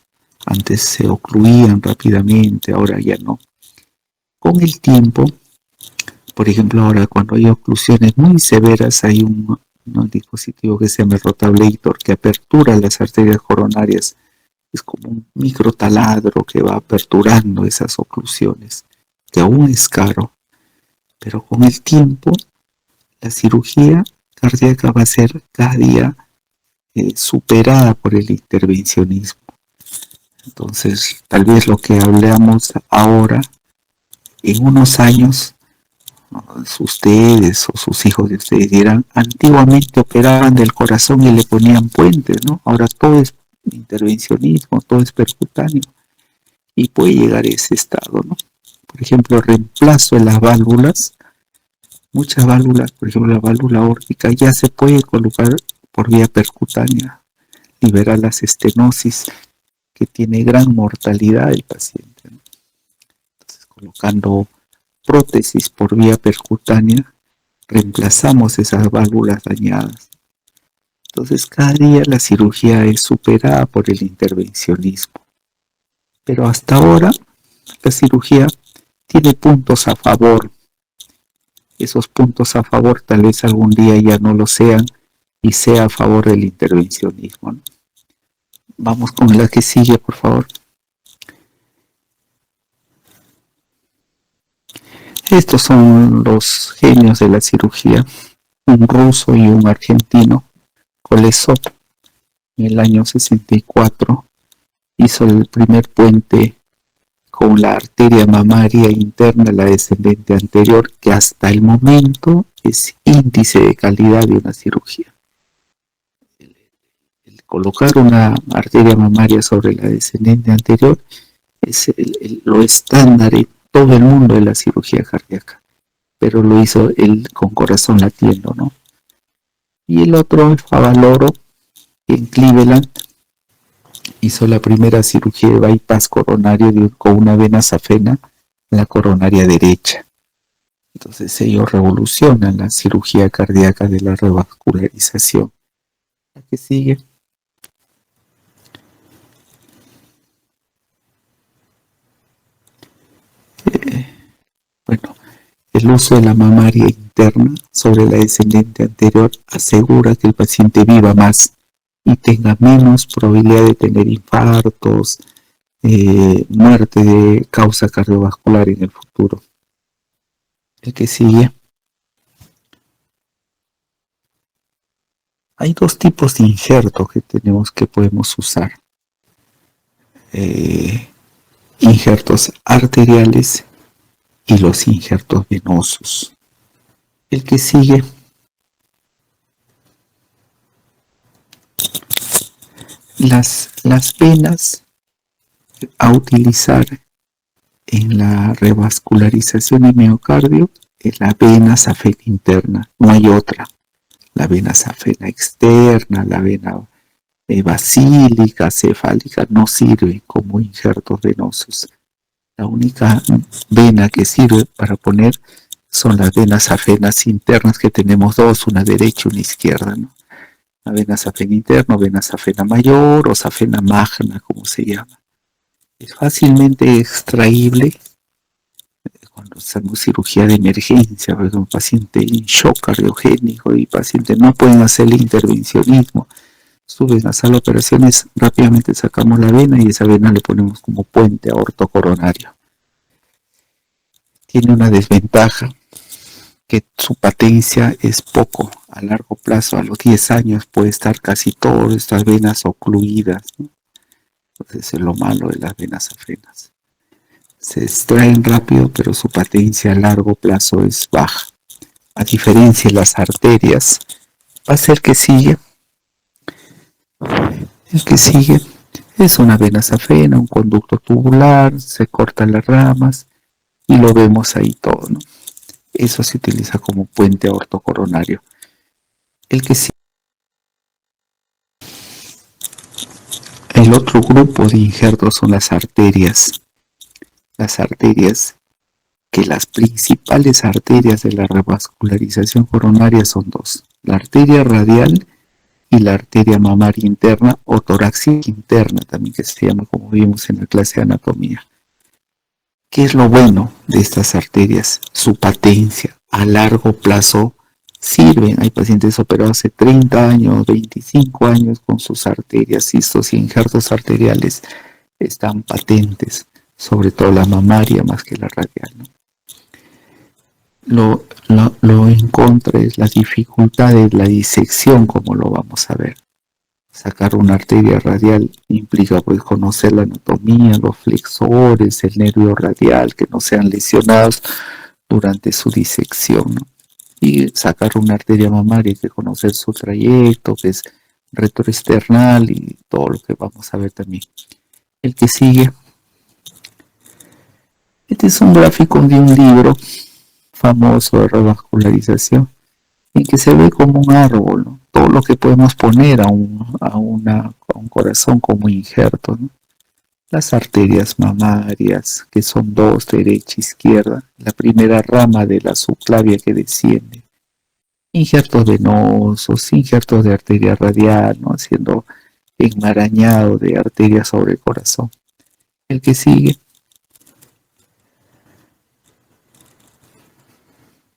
Antes se ocluían rápidamente, ahora ya no. Con el tiempo, por ejemplo, ahora cuando hay oclusiones muy severas, hay un dispositivo que se llama rotablator que apertura las arterias coronarias. Es como un micro taladro que va aperturando esas oclusiones, que aún es caro. Pero con el tiempo, la cirugía cardíaca va a ser cada día superada por el intervencionismo. Entonces, tal vez lo que hablamos ahora, en unos años, ustedes o sus hijos de ustedes dirán, antiguamente operaban del corazón y le ponían puentes, ¿no? Ahora todo es intervencionismo, todo es percutáneo y puede llegar a ese estado, ¿no? Por ejemplo, reemplazo en las válvulas, muchas válvulas, por ejemplo la válvula aórtica, ya se puede colocar por vía percutánea, liberar las estenosis que tiene gran mortalidad el paciente, ¿no? Entonces, colocando prótesis por vía percutánea, reemplazamos esas válvulas dañadas. Entonces, cada día la cirugía es superada por el intervencionismo. Pero hasta ahora, la cirugía tiene puntos a favor. Esos puntos a favor tal vez algún día ya no lo sean y sea a favor del intervencionismo, ¿no? Vamos con la que sigue, por favor. Estos son los genios de la cirugía, un ruso y un argentino. Kolesov, en el año 64, hizo el primer puente con la arteria mamaria interna, la descendente anterior, que hasta el momento es índice de calidad de una cirugía. El colocar una arteria mamaria sobre la descendente anterior es lo estándar en todo el mundo de la cirugía cardíaca, pero lo hizo él con corazón latiendo, ¿no? Y el otro, Favaloro, en Cleveland, hizo la primera cirugía de bypass coronario con una vena safena en la coronaria derecha. Entonces ellos revolucionan la cirugía cardíaca de la revascularización. La que sigue. Bueno, el uso de la mamaria interna sobre la descendente anterior asegura que el paciente viva más y tenga menos probabilidad de tener infartos, muerte de causa cardiovascular en el futuro. El que sigue. Hay dos tipos de injertos que podemos usar. Injertos arteriales y los injertos venosos. El que sigue. Las venas a utilizar en la revascularización de miocardio es la vena safena interna, no hay otra. La vena safena externa, la vena basílica, cefálica, no sirven como injertos venosos. La única vena que sirve para poner son las venas safenas internas, que tenemos dos, una derecha y una izquierda, ¿no? La vena safena interna, vena safena mayor o safena magna, como se llama. Es fácilmente extraíble cuando hacemos cirugía de emergencia, porque un paciente en shock cardiogénico y pacientes no pueden hacer el intervencionismo. Suben a sala de operaciones, rápidamente sacamos la vena y esa vena le ponemos como puente aorto coronario. Tiene una desventaja, que su patencia es poco. A largo plazo, a los 10 años, puede estar casi todas estas venas ocluidas, ¿no? Entonces es lo malo de las venas safenas. Se extraen rápido, pero su patencia a largo plazo es baja. A diferencia de las arterias, va a ser que sigue. El que sigue es una vena safena, un conducto tubular, se cortan las ramas y lo vemos ahí todo, ¿no? Eso se utiliza como puente aortocoronario. El otro grupo de injertos son las arterias. Las arterias, que las principales arterias de la revascularización coronaria son dos: la arteria radial y la arteria mamaria interna o torácica interna, también que se llama, como vimos en la clase de anatomía. ¿Qué es lo bueno de estas arterias? Su patencia a largo plazo sirven. Hay pacientes operados hace 30 años, 25 años con sus arterias, cistos y injertos arteriales están patentes, sobre todo la mamaria más que la radial, ¿no? Lo en contra es la dificultad de la disección, como lo vamos a ver. Sacar una arteria radial implica pues conocer la anatomía, los flexores, el nervio radial, que no sean lesionados durante su disección, ¿no? Y sacar una arteria mamaria hay que conocer su trayecto, que es retroesternal y todo lo que vamos a ver también. El que sigue. Este es un gráfico de un libro famoso de revascularización, en que se ve como un árbol, ¿no? Todo lo que podemos poner a un corazón como injerto, ¿no? Las arterias mamarias, que son dos, derecha e izquierda, la primera rama de la subclavia que desciende, injertos venosos, injertos de arteria radial, ¿no? Haciendo enmarañado de arteria sobre el corazón. El que sigue.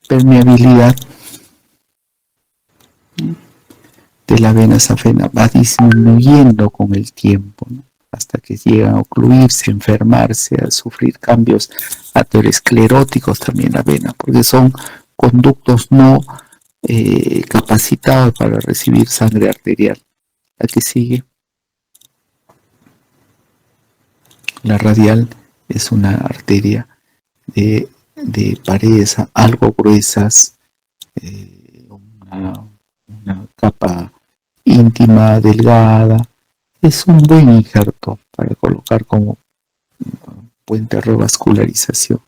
Permeabilidad de la vena safena va disminuyendo con el tiempo, ¿no? Hasta que llegan a ocluirse, enfermarse, a sufrir cambios ateroscleróticos también la vena, porque son conductos no capacitados para recibir sangre arterial. La que sigue. La radial es una arteria de paredes algo gruesas, una capa íntima, delgada. Es un buen injerto para colocar como puente de revascularización.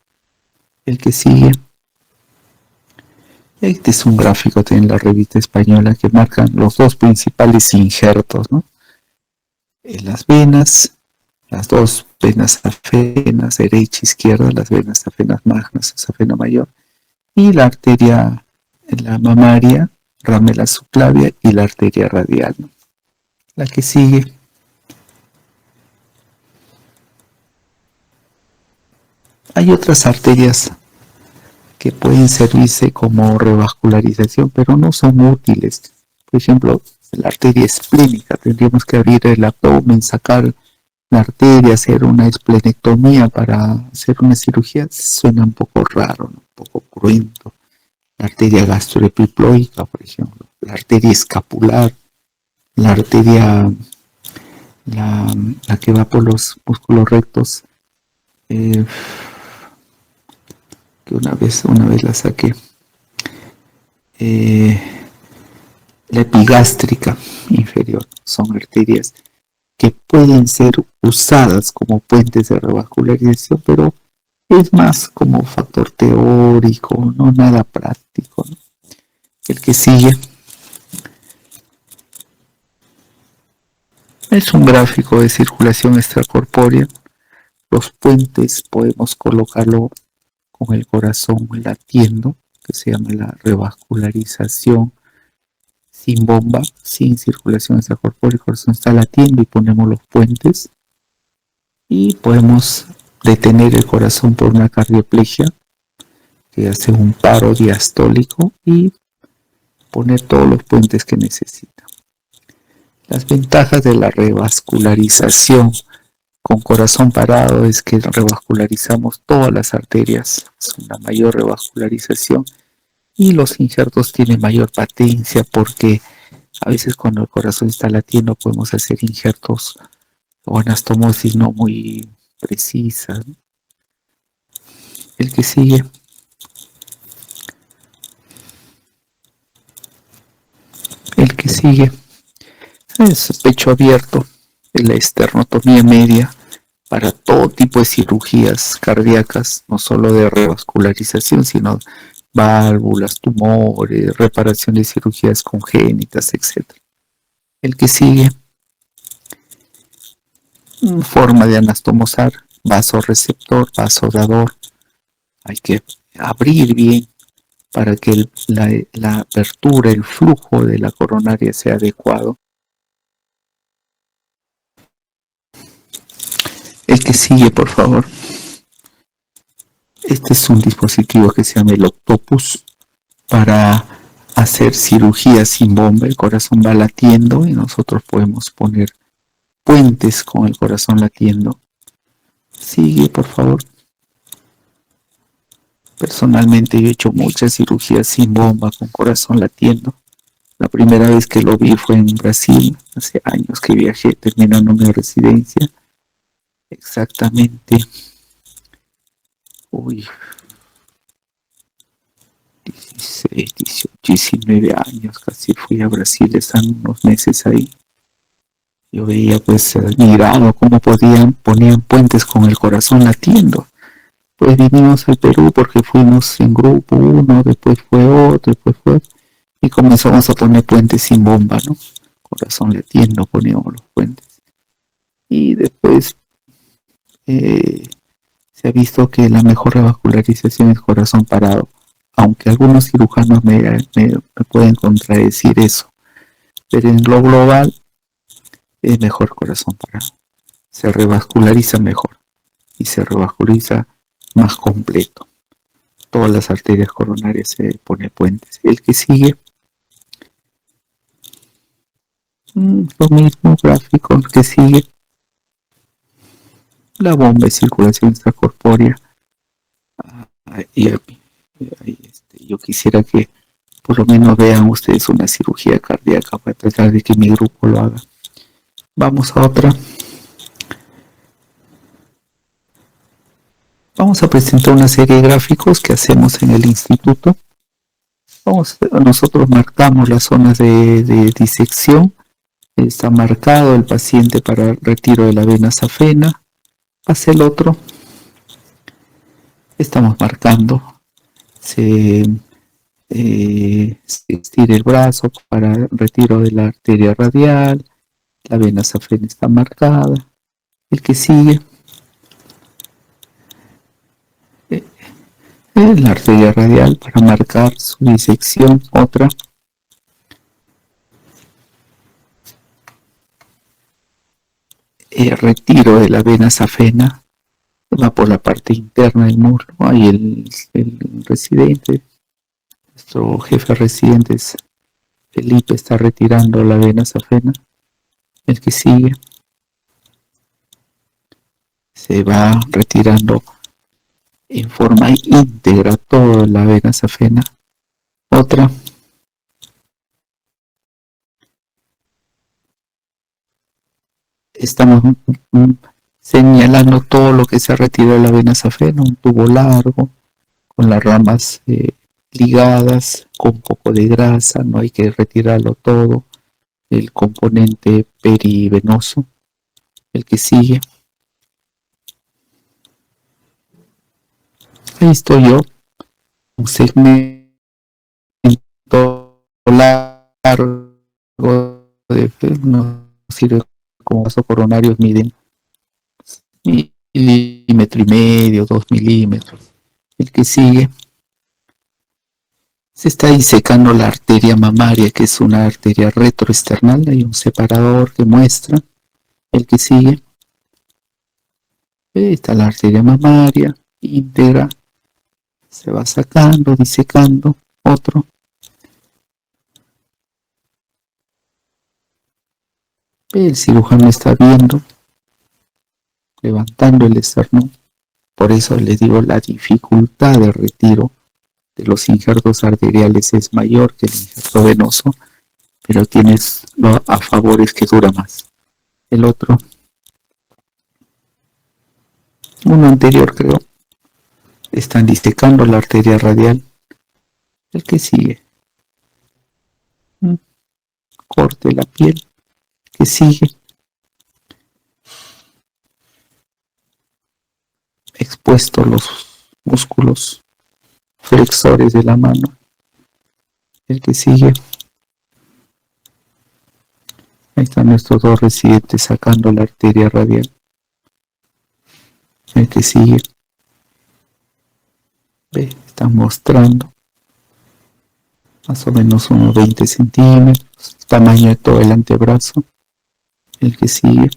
El que sigue. Este es un gráfico en la revista española que marcan los dos principales injertos, ¿no? En las venas, las dos venas safenas, derecha e izquierda, las venas safenas magnas o safena mayor, y la arteria, la mamaria, ramela subclavia, y la arteria radial, ¿no? La que sigue. Hay otras arterias que pueden servirse como revascularización, pero no son útiles. Por ejemplo, la arteria esplénica, tendríamos que abrir el abdomen, sacar la arteria, hacer una esplenectomía para hacer una cirugía. Suena un poco raro, ¿no? Un poco cruento. La arteria gastroepiploica, por ejemplo, la arteria escapular, la arteria, la que va por los músculos rectos, que una vez la saqué, la epigástrica inferior, son arterias que pueden ser usadas como puentes de revascularización, pero es más como factor teórico, no nada práctico, ¿no? El que sigue es un gráfico de circulación extracorpórea. Los puentes podemos colocarlo con el corazón latiendo, que se llama la revascularización sin bomba, sin circulación extracorpórea. El corazón está latiendo y ponemos los puentes, y podemos detener el corazón por una cardioplegia, que hace un paro diastólico, y poner todos los puentes que necesita. Las ventajas de la revascularización con corazón parado es que revascularizamos todas las arterias, es una mayor revascularización, y los injertos tienen mayor patencia, porque a veces cuando el corazón está latiendo podemos hacer injertos o anastomosis no muy precisas, ¿no? El que sigue. El que sigue es pecho abierto, la esternotomía media para todo tipo de cirugías cardíacas, no solo de revascularización, sino válvulas, tumores, reparación de cirugías congénitas, etc. El que sigue, forma de anastomosar, vasoreceptor, vasodador. Hay que abrir bien para que la apertura, el flujo de la coronaria sea adecuado. El que sigue, por favor. Este es un dispositivo que se llama el Octopus para hacer cirugía sin bomba. El corazón va latiendo y nosotros podemos poner puentes con el corazón latiendo. Sigue, por favor. Personalmente yo he hecho muchas cirugías sin bomba con corazón latiendo. La primera vez que lo vi fue en Brasil, hace años que viajé terminando mi residencia. Exactamente. Uy, 16, 18, 19 años casi fui a Brasil, están unos meses ahí. Yo veía pues admirado cómo ponían puentes con el corazón latiendo. Pues vinimos al Perú porque fuimos en grupo uno, después fue otro, después fue otro, y comenzamos a poner puentes sin bomba, ¿no? Corazón latiendo poníamos los puentes. Y después se ha visto que la mejor revascularización es corazón parado, aunque algunos cirujanos me pueden contradecir eso, pero en lo global es mejor corazón parado. Se revasculariza mejor y se revasculariza más completo. Todas las arterias coronarias se pone puentes. El que sigue, lo mismo gráfico, el que sigue, la bomba de circulación extracorpórea. Yo quisiera que por lo menos vean ustedes una cirugía cardíaca para tratar de que mi grupo lo haga. Vamos a otra. Vamos a presentar una serie de gráficos que hacemos en el instituto. Nosotros marcamos las zonas de disección. Está marcado el paciente para el retiro de la vena safena. Hacia el otro. Estamos marcando. Se estira el brazo para el retiro de la arteria radial. La vena safena está marcada. El que sigue. La arteria radial para marcar su disección. Otra. El retiro de la vena safena va por la parte interna del muslo. Ahí el residente, nuestro jefe residente Felipe, está retirando la vena safena. El que sigue se va retirando en forma íntegra toda la vena safena. Otra. Estamos señalando todo lo que se ha retirado de la vena safena, un tubo largo, con las ramas ligadas, con poco de grasa, no hay que retirarlo todo. El componente perivenoso, el que sigue. Ahí estoy yo, un segmento largo de no sirve como vasos coronarios, miden milímetro y medio, 2 milímetros. El que sigue, se está disecando la arteria mamaria, que es una arteria retroesternal. Hay un separador que muestra. El que sigue, está la arteria mamaria íntegra, se va sacando, disecando. Otro. El cirujano está viendo, levantando el esternón. Por eso les digo, la dificultad de retiro de los injertos arteriales es mayor que el injerto venoso, pero tienes a favor es que dura más. El otro, uno anterior creo, están disecando la arteria radial. El que sigue, corte la piel. Que sigue, expuesto los músculos flexores de la mano. El que sigue. Ahí están nuestros dos residentes sacando la arteria radial. El que sigue. Ve, están mostrando más o menos unos 20 centímetros, tamaño de todo el antebrazo. El que sigue.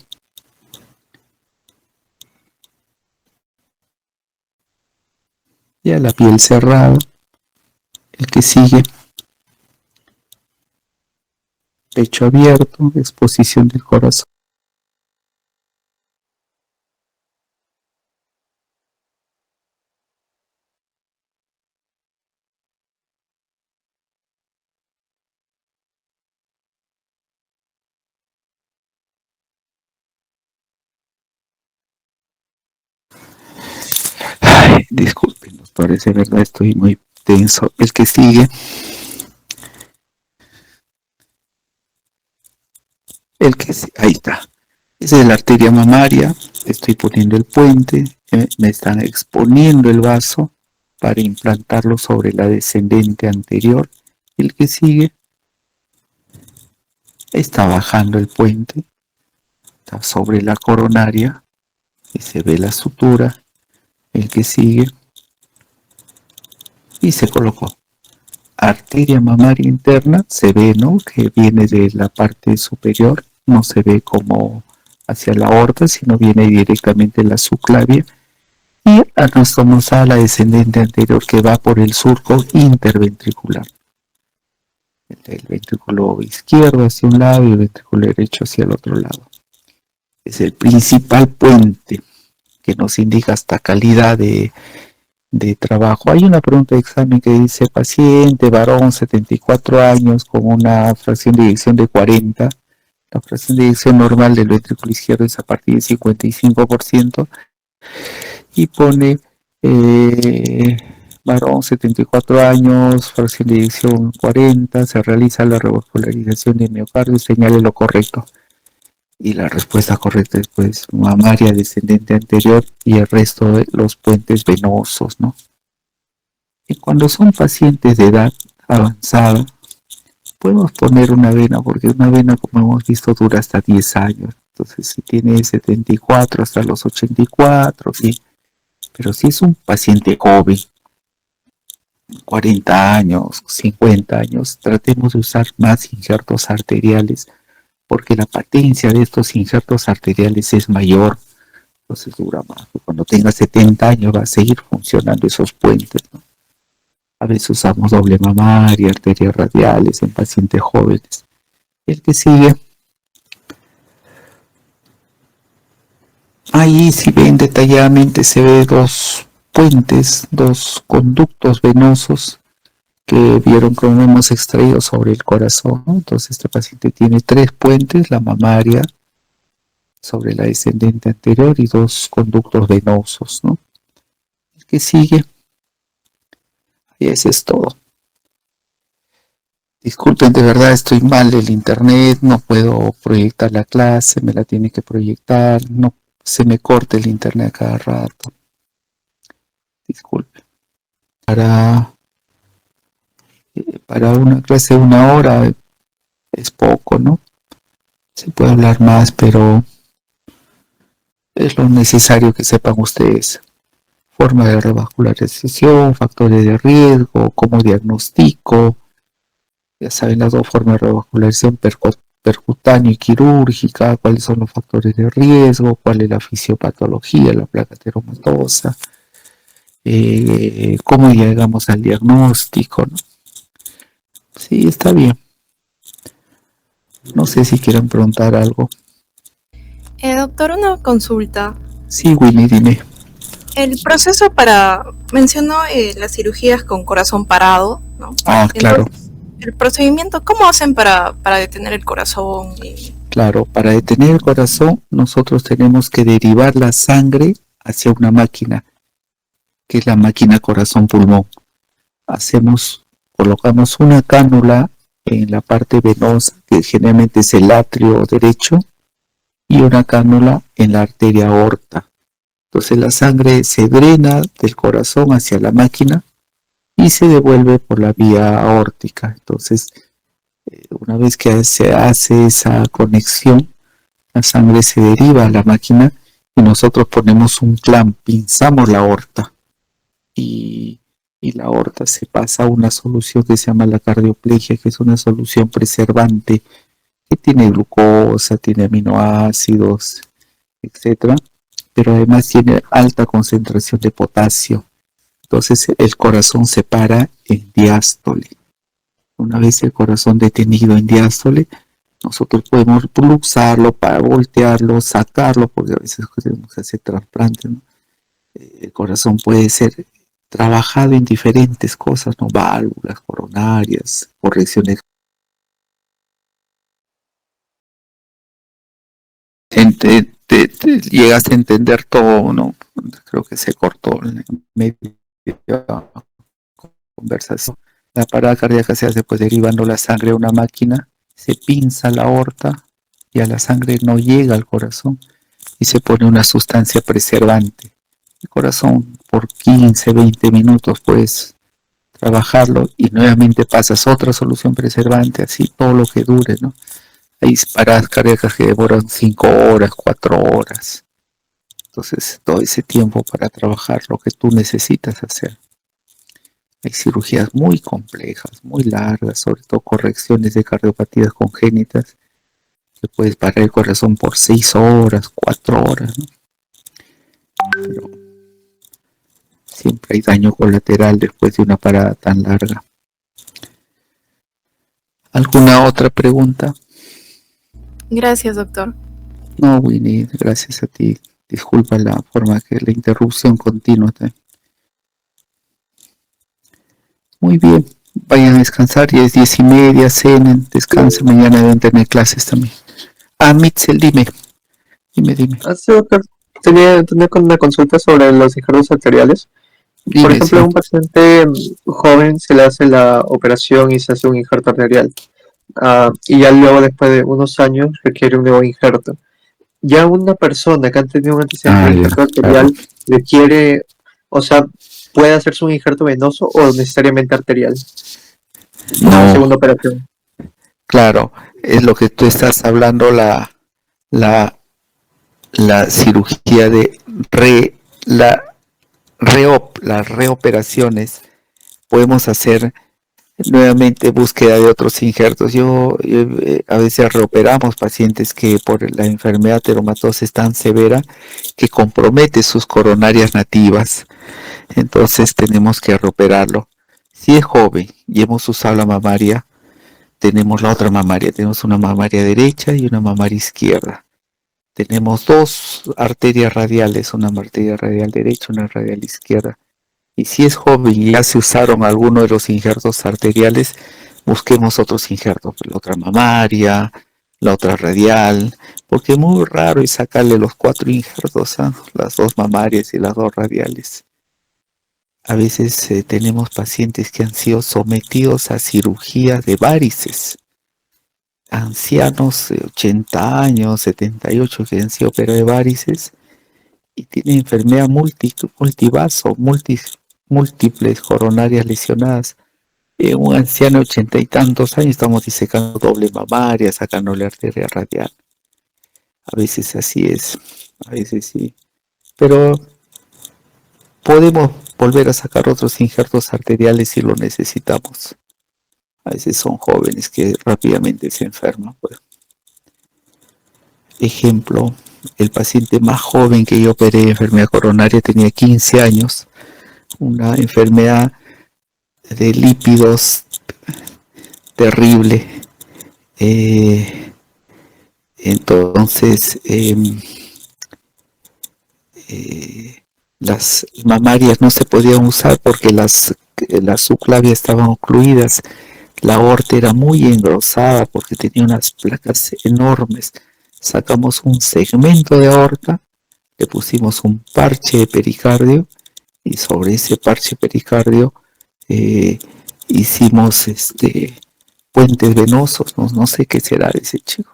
Ya la piel cerrada. El que sigue. Pecho abierto, exposición del corazón. Ay, disculpen, doctores, de verdad estoy muy tenso. El que sigue. Ahí está. Esa es la arteria mamaria. Estoy poniendo el puente. Me están exponiendo el vaso para implantarlo sobre la descendente anterior. El que sigue. Está bajando el puente. Está sobre la coronaria. Y se ve la sutura. El que sigue. Y se colocó. Arteria mamaria interna. Se ve, ¿no? Que viene de la parte superior. No se ve como hacia la aorta, sino viene directamente la subclavia. Y anastomos a la descendente anterior que va por el surco interventricular. El ventrículo izquierdo hacia un lado y el ventrículo derecho hacia el otro lado. Es el principal puente que nos indica hasta calidad de trabajo. Hay una pregunta de examen que dice paciente varón 74 años con una fracción de eyección de 40. La fracción de eyección normal del ventrículo izquierdo es a partir del 55%. Y pone varón 74 años, fracción de eyección 40, se realiza la revascularización de miocardio, señale lo correcto. Y la respuesta correcta es pues mamaria descendente anterior y el resto de los puentes venosos, ¿no? Y cuando son pacientes de edad avanzada, podemos poner una vena, porque una vena, como hemos visto, dura hasta 10 años. Entonces, si tiene 74 hasta los 84, sí. Pero si es un paciente joven, 40 años, 50 años, tratemos de usar más injertos arteriales, porque la patencia de estos injertos arteriales es mayor, entonces dura más. Cuando tenga 70 años va a seguir funcionando esos puentes, ¿no? A veces usamos doble mamaria, arterias radiales en pacientes jóvenes. El que sigue. Ahí si ven detalladamente se ve dos puentes, dos conductos venosos que vieron cómo hemos extraído sobre el corazón, ¿no? Entonces este paciente tiene 3 puentes, la mamaria sobre la descendente anterior y 2 conductos venosos, ¿no? El que sigue. Y ese es todo. Disculpen, de verdad estoy mal del internet, no puedo proyectar la clase, me la tiene que proyectar, no se me corta el internet a cada rato. Disculpen. Para una clase de 1 hora es poco, ¿no? Se puede hablar más, pero es lo necesario que sepan ustedes. Forma de revascularización, factores de riesgo, cómo diagnostico. Ya saben las 2 formas de revascularización, percutáneo y quirúrgica, cuáles son los factores de riesgo, cuál es la fisiopatología, la placa ateromatosa, cómo llegamos al diagnóstico, ¿no? Sí, está bien. No sé si quieren preguntar algo. Doctor, una consulta. Sí, Winnie, dime. El proceso mencionó las cirugías con corazón parado, ¿no? Ah, claro. Entonces, el procedimiento, ¿cómo hacen para detener el corazón? Claro, para detener el corazón nosotros tenemos que derivar la sangre hacia una máquina, que es la máquina corazón-pulmón. Colocamos una cánula en la parte venosa, que generalmente es el atrio derecho, y una cánula en la arteria aorta. Entonces la sangre se drena del corazón hacia la máquina y se devuelve por la vía aórtica. Entonces, una vez que se hace esa conexión, la sangre se deriva a la máquina y nosotros ponemos un clamp, pinzamos la aorta y, y la aorta se pasa a una solución que se llama la cardioplegia, que es una solución preservante que tiene glucosa, tiene aminoácidos, etcétera, pero además tiene alta concentración de potasio. Entonces el corazón se para en diástole. Una vez el corazón detenido en diástole, nosotros podemos pulsarlo para voltearlo, sacarlo, porque a veces tenemos que hacer trasplantes, ¿no? El corazón puede ser trabajado en diferentes cosas, ¿no? Válvulas coronarias, correcciones. Llegaste a entender todo, ¿no? Creo que se cortó en media conversación. La parada cardíaca se hace pues derivando la sangre a una máquina, se pinza la aorta y a la sangre no llega al corazón y se pone una sustancia preservante. El corazón por 15, 20 minutos puedes trabajarlo y nuevamente pasas otra solución preservante, así todo lo que dure, ¿no? Hay paradas cardíacas que demoran 5 horas, 4 horas. Entonces, todo ese tiempo para trabajar lo que tú necesitas hacer. Hay cirugías muy complejas, muy largas, sobre todo correcciones de cardiopatías congénitas, que puedes parar el corazón por 6 horas, 4 horas, ¿no? Pero siempre hay daño colateral después de una parada tan larga. ¿Alguna otra pregunta? Gracias, doctor. No, Winnie, gracias a ti. Disculpa la forma que la interrupción continua. Muy bien, vayan a descansar, ya es 10:30, cenen, descansen, mañana deben tener clases también. Mitzel, dime. Sí, doctor. Tenía con una consulta sobre los injertos arteriales. Por ejemplo, a un paciente joven se le hace la operación y se hace un injerto arterial. Y ya luego, después de unos años, requiere un nuevo injerto. Ya una persona que ha tenido un antecedente de injerto arterial requiere, o sea, ¿puede hacerse un injerto venoso o necesariamente arterial? No. Segunda operación. Claro, es lo que tú estás hablando, la cirugía de las reoperaciones. Podemos hacer nuevamente búsqueda de otros injertos. Yo a veces reoperamos pacientes que por la enfermedad teromatosa es tan severa que compromete sus coronarias nativas. Entonces tenemos que reoperarlo. Si es joven y hemos usado la mamaria, tenemos la otra mamaria. Tenemos una mamaria derecha y una mamaria izquierda. Tenemos dos arterias radiales, una arteria radial derecha y una radial izquierda. Y si es joven y ya se usaron algunos de los injertos arteriales, busquemos otros injertos, la otra mamaria, la otra radial, porque es muy raro y sacarle los 4 injertos, las 2 mamarias y las 2 radiales. A veces tenemos pacientes que han sido sometidos a cirugía de varices, ancianos de 80 años, 78 que han sido operados de varices y tienen enfermedad multivaso, múltiples coronarias lesionadas. Un anciano de 80 y tantos años estamos disecando doble mamaria, sacándole arteria radial. A veces así es, a veces sí. Pero podemos volver a sacar otros injertos arteriales si lo necesitamos. A veces son jóvenes que rápidamente se enferman. Pues. Ejemplo, el paciente más joven que yo operé de enfermedad coronaria tenía 15 años, una enfermedad de lípidos terrible. Entonces, las mamarias no se podían usar porque las subclavias estaban ocluidas. La aorta era muy engrosada porque tenía unas placas enormes. Sacamos un segmento de aorta, le pusimos un parche de pericardio y sobre ese parche pericardio hicimos puentes venosos. No sé qué será de ese chico.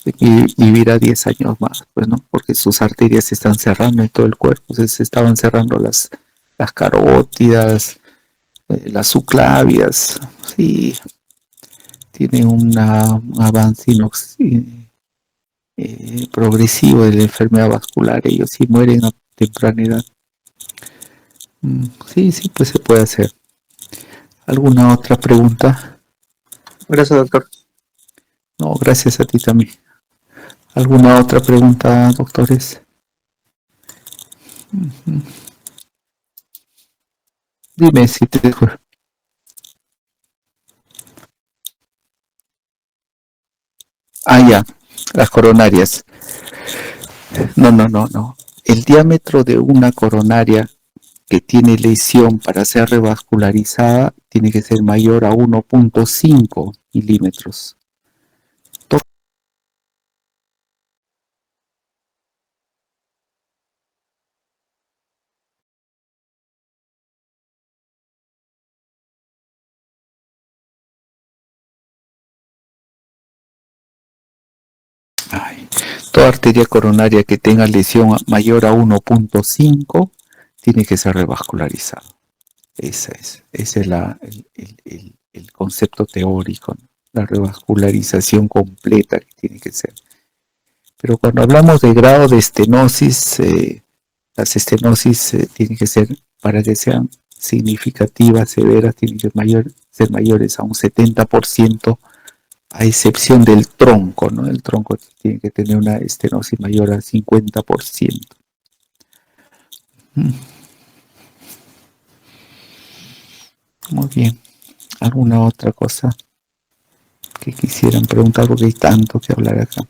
Y vivirá 10 años más, pues, ¿no? Porque sus arterias se están cerrando en todo el cuerpo, se estaban cerrando las carótidas, las subclavias, sí, tienen un avance progresivo de la enfermedad vascular, ellos sí mueren a temprana edad. Sí, sí, pues se puede hacer. ¿Alguna otra pregunta? Gracias, doctor. No, gracias a ti también. ¿Alguna otra pregunta, doctores? Dime si te dejo. Ya, las coronarias. No. El diámetro de una coronaria que tiene lesión para ser revascularizada tiene que ser mayor a 1.5 milímetros. Toda arteria coronaria que tenga lesión mayor a 1.5 tiene que ser revascularizada. Ese es el concepto teórico, ¿no? La revascularización completa que tiene que ser. Pero cuando hablamos de grado de estenosis, las estenosis tienen que ser, para que sean significativas, severas, tienen que ser mayores a un 70%, a excepción del tronco, ¿no? El tronco tiene que tener una estenosis mayor al 50%. Muy bien. ¿Alguna otra cosa que quisieran preguntar? Porque hay tanto que hablar acá.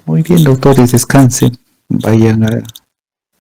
Muy bien, doctores, descansen. Vayan a